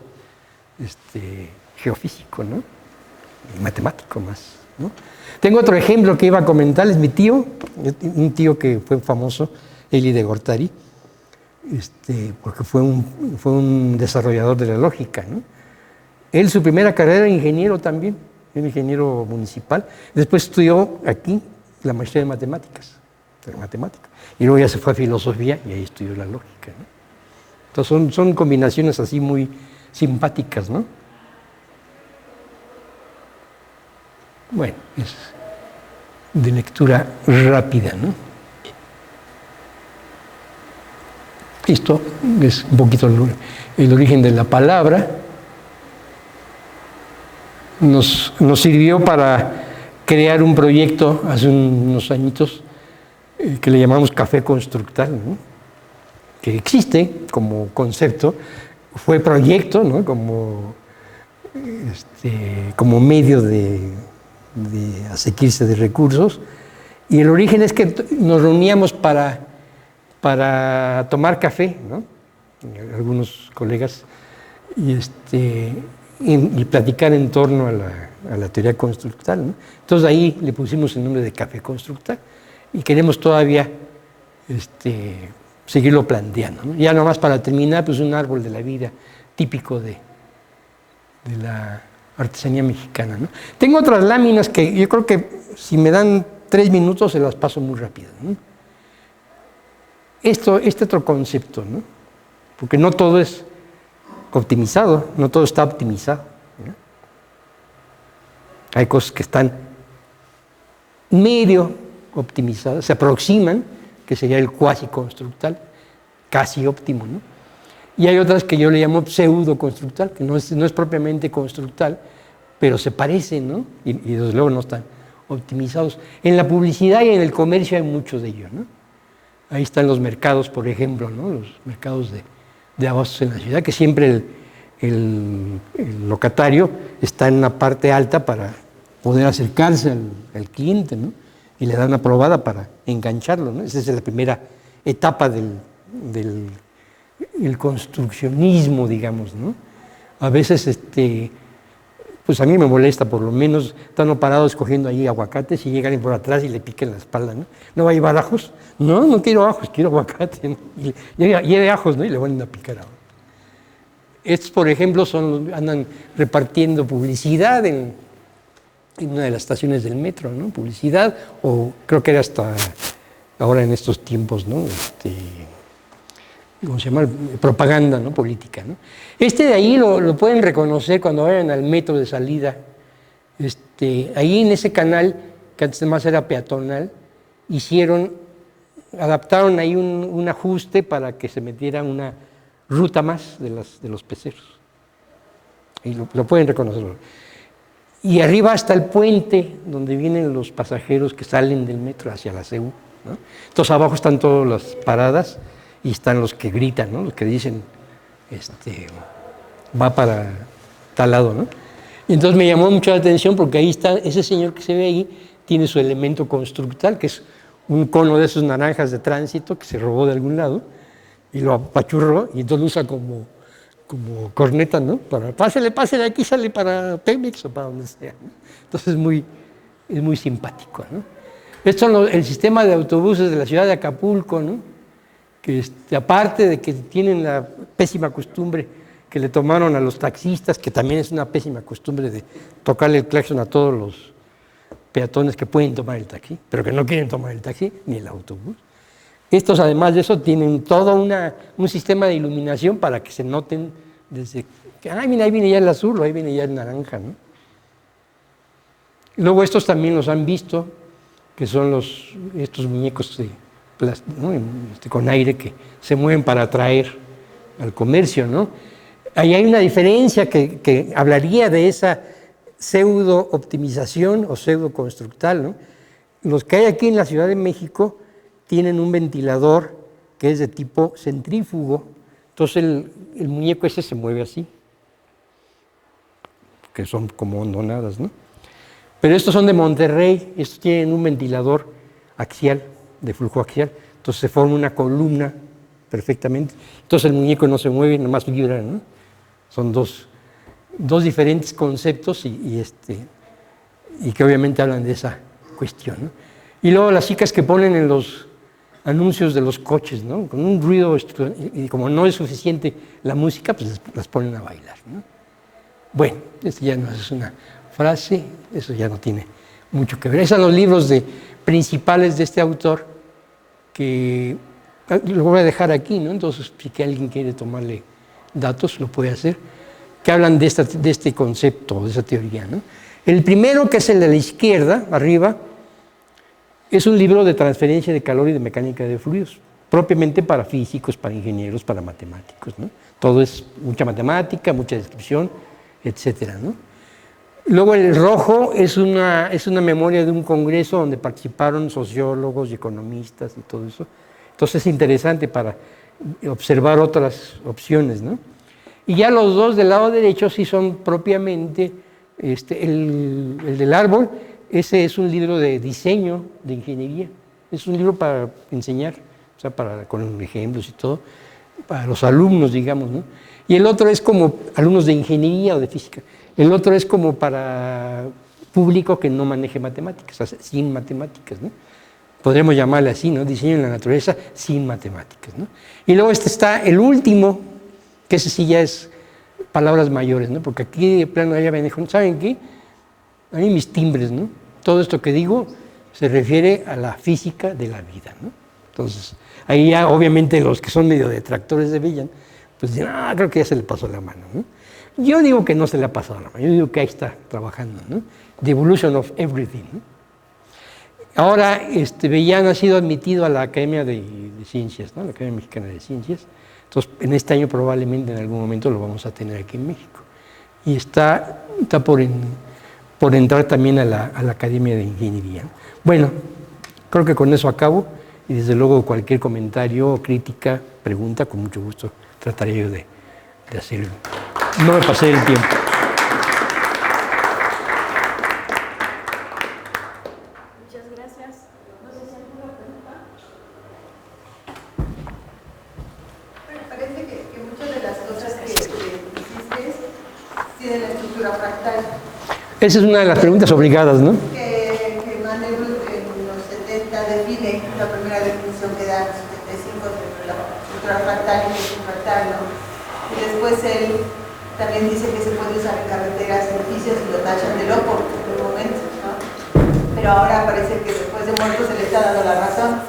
[SPEAKER 1] geofísico, ¿no? Y matemático más, ¿no? Tengo otro ejemplo que iba a comentar, es mi tío, un tío que fue famoso, Eli de Gortari, porque fue un desarrollador de la lógica, ¿no? Él, su primera carrera era ingeniero también, era ingeniero municipal. Después estudió aquí la maestría de matemáticas, y luego ya se fue a filosofía y ahí estudió la lógica, ¿no? Entonces son combinaciones así muy simpáticas, ¿no? Bueno, es de lectura rápida, ¿no? Esto es un poquito el origen de la palabra. Nos sirvió para crear un proyecto hace unos añitos que le llamamos Café Constructal, ¿no? Que existe como concepto, fue proyecto, ¿no? Como medio de asequirse de recursos, y el origen es que nos reuníamos para tomar café, ¿no? Algunos colegas, y platicar en torno a la teoría constructal, ¿no? Entonces ahí le pusimos el nombre de Café Constructal y queremos todavía seguirlo planteando, ¿no? Ya nomás para terminar, pues un árbol de la vida típico de la artesanía mexicana, ¿no? Tengo otras láminas que yo creo que si me dan 3 minutos se las paso muy rápido, ¿no? Este otro concepto, ¿no? Porque no todo es optimizado, no todo está optimizado, ¿no? Hay cosas que están medio optimizadas, se aproximan, que sería el cuasi constructal, casi óptimo, ¿no? Y hay otras que yo le llamo pseudo constructal, que no es propiamente constructal, pero se parecen, ¿no? Y desde luego no están optimizados. En la publicidad y en el comercio hay muchos de ellos, ¿no? Ahí están los mercados, por ejemplo, ¿no? Los mercados de abastos en la ciudad, que siempre el locatario está en una parte alta para poder acercarse al cliente, ¿no? Y le dan una probada para engancharlo, ¿no? Esa es la primera etapa del construccionismo, digamos, ¿no? A veces, pues a mí me molesta, por lo menos, están parados cogiendo ahí aguacates y llegan por atrás y le piquen la espalda, ¿no? ¿No va a llevar ajos? No quiero ajos, quiero aguacate, ¿no? Y lleve ajos, ¿no? Y le van a picar ahora. Estos, por ejemplo, andan repartiendo publicidad en una de las estaciones del metro, ¿no? Publicidad, o creo que era hasta ahora en estos tiempos, ¿no? ¿Cómo se llama? Propaganda, ¿no? Política, ¿no? De ahí lo pueden reconocer cuando vayan al metro de salida. Ahí en ese canal, que antes más era peatonal, adaptaron ahí un ajuste para que se metiera una ruta más de los peceros. Y lo pueden reconocer. Y arriba está el puente donde vienen los pasajeros que salen del metro hacia la CEU, ¿no? Entonces abajo están todas las paradas y están los que gritan, ¿no? Los que dicen, va para tal lado, ¿no? Y entonces me llamó mucho la atención porque ahí está, ese señor que se ve ahí, tiene su elemento constructal, que es un cono de esos naranjas de tránsito que se robó de algún lado y lo apachurró y entonces lo usa como corneta, ¿no? Para pásele, aquí sale para Pemex o para donde sea, ¿no? Entonces es muy simpático, ¿no? Esto es el sistema de autobuses de la ciudad de Acapulco, ¿no? Que aparte de que tienen la pésima costumbre que le tomaron a los taxistas, que también es una pésima costumbre de tocarle el claxon a todos los peatones que pueden tomar el taxi, pero que no quieren tomar el taxi ni el autobús. Estos, además de eso, tienen todo un sistema de iluminación para que se noten desde que, mira, ahí viene ya el azul o ahí viene ya el naranja, ¿no? Luego estos también los han visto, que son estos muñecos ¿no? Con aire que se mueven para atraer al comercio, ¿no? Ahí hay una diferencia que hablaría de esa pseudo-optimización o pseudo-constructal, ¿no? Los que hay aquí en la Ciudad de México tienen un ventilador que es de tipo centrífugo, entonces el muñeco ese se mueve así, que son como hondonadas, ¿no? Pero estos son de Monterrey, estos tienen un ventilador axial, de flujo axial, entonces se forma una columna perfectamente, entonces el muñeco no se mueve, nomás vibra, ¿no? Son dos diferentes conceptos y que obviamente hablan de esa cuestión, ¿no? Y luego las chicas que ponen en los anuncios de los coches, ¿no? Con un ruido, y como no es suficiente la música, pues las ponen a bailar, ¿no? Bueno, esto ya no es una frase, eso ya no tiene mucho que ver. Esos son los libros principales de este autor, que lo voy a dejar aquí, ¿no? Entonces, si alguien quiere tomarle datos, lo puede hacer, que hablan de este concepto, de esa teoría, ¿no? El primero, que es el de la izquierda, arriba, es un libro de transferencia de calor y de mecánica de fluidos, propiamente para físicos, para ingenieros, para matemáticos, ¿no? Todo es mucha matemática, mucha descripción, etcétera, ¿no? Luego el rojo es una memoria de un congreso donde participaron sociólogos y economistas y todo eso. Entonces es interesante para observar otras opciones, ¿no? Y ya los dos del lado derecho sí son propiamente, el del árbol, ese es un libro de diseño, de ingeniería. Es un libro para enseñar, o sea, con ejemplos y todo, para los alumnos, digamos, ¿no? Y el otro es como alumnos de ingeniería o de física. El otro es como para público que no maneje matemáticas, o sea, sin matemáticas, ¿no? Podríamos llamarle así, ¿no? Diseño en la naturaleza sin matemáticas, ¿no? Y luego está el último, que ese sí ya es palabras mayores, ¿no? Porque aquí de plano ya me dijo, ¿saben qué? A mí mis timbres, ¿no? Todo esto que digo se refiere a la física de la vida, ¿no? Entonces, ahí ya obviamente los que son medio detractores de Bellan, pues dicen, creo que ya se le pasó la mano, ¿no? Yo digo que no se le ha pasado la mano, yo digo que ahí está trabajando, ¿no? The Evolution of Everything, ¿no? Ahora, Bellan ha sido admitido a la Academia de Ciencias, ¿no? La Academia Mexicana de Ciencias. Entonces, en este año probablemente en algún momento lo vamos a tener aquí en México. Y está por entrar también a la Academia de Ingeniería. Bueno, creo que con eso acabo y desde luego cualquier comentario, crítica, pregunta, con mucho gusto trataré yo de hacerlo. No me pasé el tiempo.
[SPEAKER 2] Muchas gracias. No sé si hay alguna pregunta.
[SPEAKER 3] Bueno, parece que muchas de las cosas que hiciste tienen la estructura fractal.
[SPEAKER 1] Esa es una de las preguntas obligadas, ¿no?
[SPEAKER 3] Que Mandelbrot en los 70 define la primera definición que da en los 75 de la estructura fractal y el fractal, ¿no? Y después él también dice que se puede usar en carreteras, edificios y lo tachan de loco en el momento, ¿no? Pero ahora parece que después de muerto se le está dando la razón.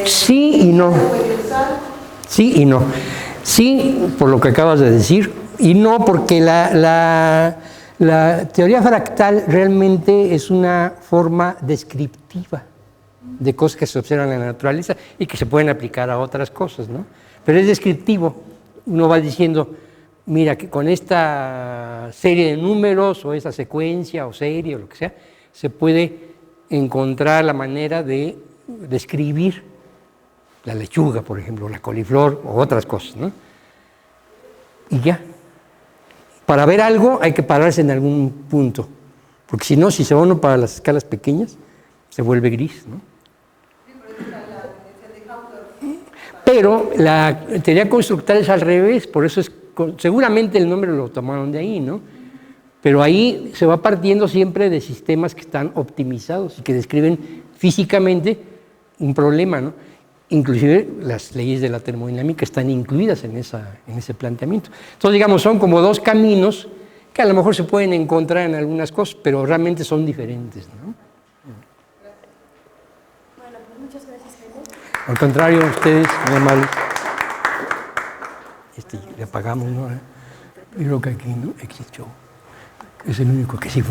[SPEAKER 1] Sí y no.
[SPEAKER 3] ¿Se puede usar?
[SPEAKER 1] Sí y no. Sí, por lo que acabas de decir, y no porque la teoría fractal realmente es una forma descriptiva de cosas que se observan en la naturaleza y que se pueden aplicar a otras cosas, ¿no? Pero es descriptivo. Uno va diciendo, mira, que con esta serie de números o esa secuencia o serie o lo que sea, se puede encontrar la manera de describir la lechuga, por ejemplo, la coliflor o otras cosas, ¿no? Y ya. Para ver algo hay que pararse en algún punto, porque si no, si se va uno para las escalas pequeñas, se vuelve gris, ¿no? Pero la teoría constructal es al revés, por eso seguramente el nombre lo tomaron de ahí, ¿no? Pero ahí se va partiendo siempre de sistemas que están optimizados y que describen físicamente un problema, ¿no? Inclusive las leyes de la termodinámica están incluidas en ese planteamiento. Entonces, digamos, son como dos caminos que a lo mejor se pueden encontrar en algunas cosas, pero realmente son diferentes, ¿no?
[SPEAKER 2] Bueno, pues muchas gracias, Jaime.
[SPEAKER 1] Al contrario, ustedes, muy amables. Le apagamos, ¿no? Yo creo que aquí no existe. Es el único que sí funciona.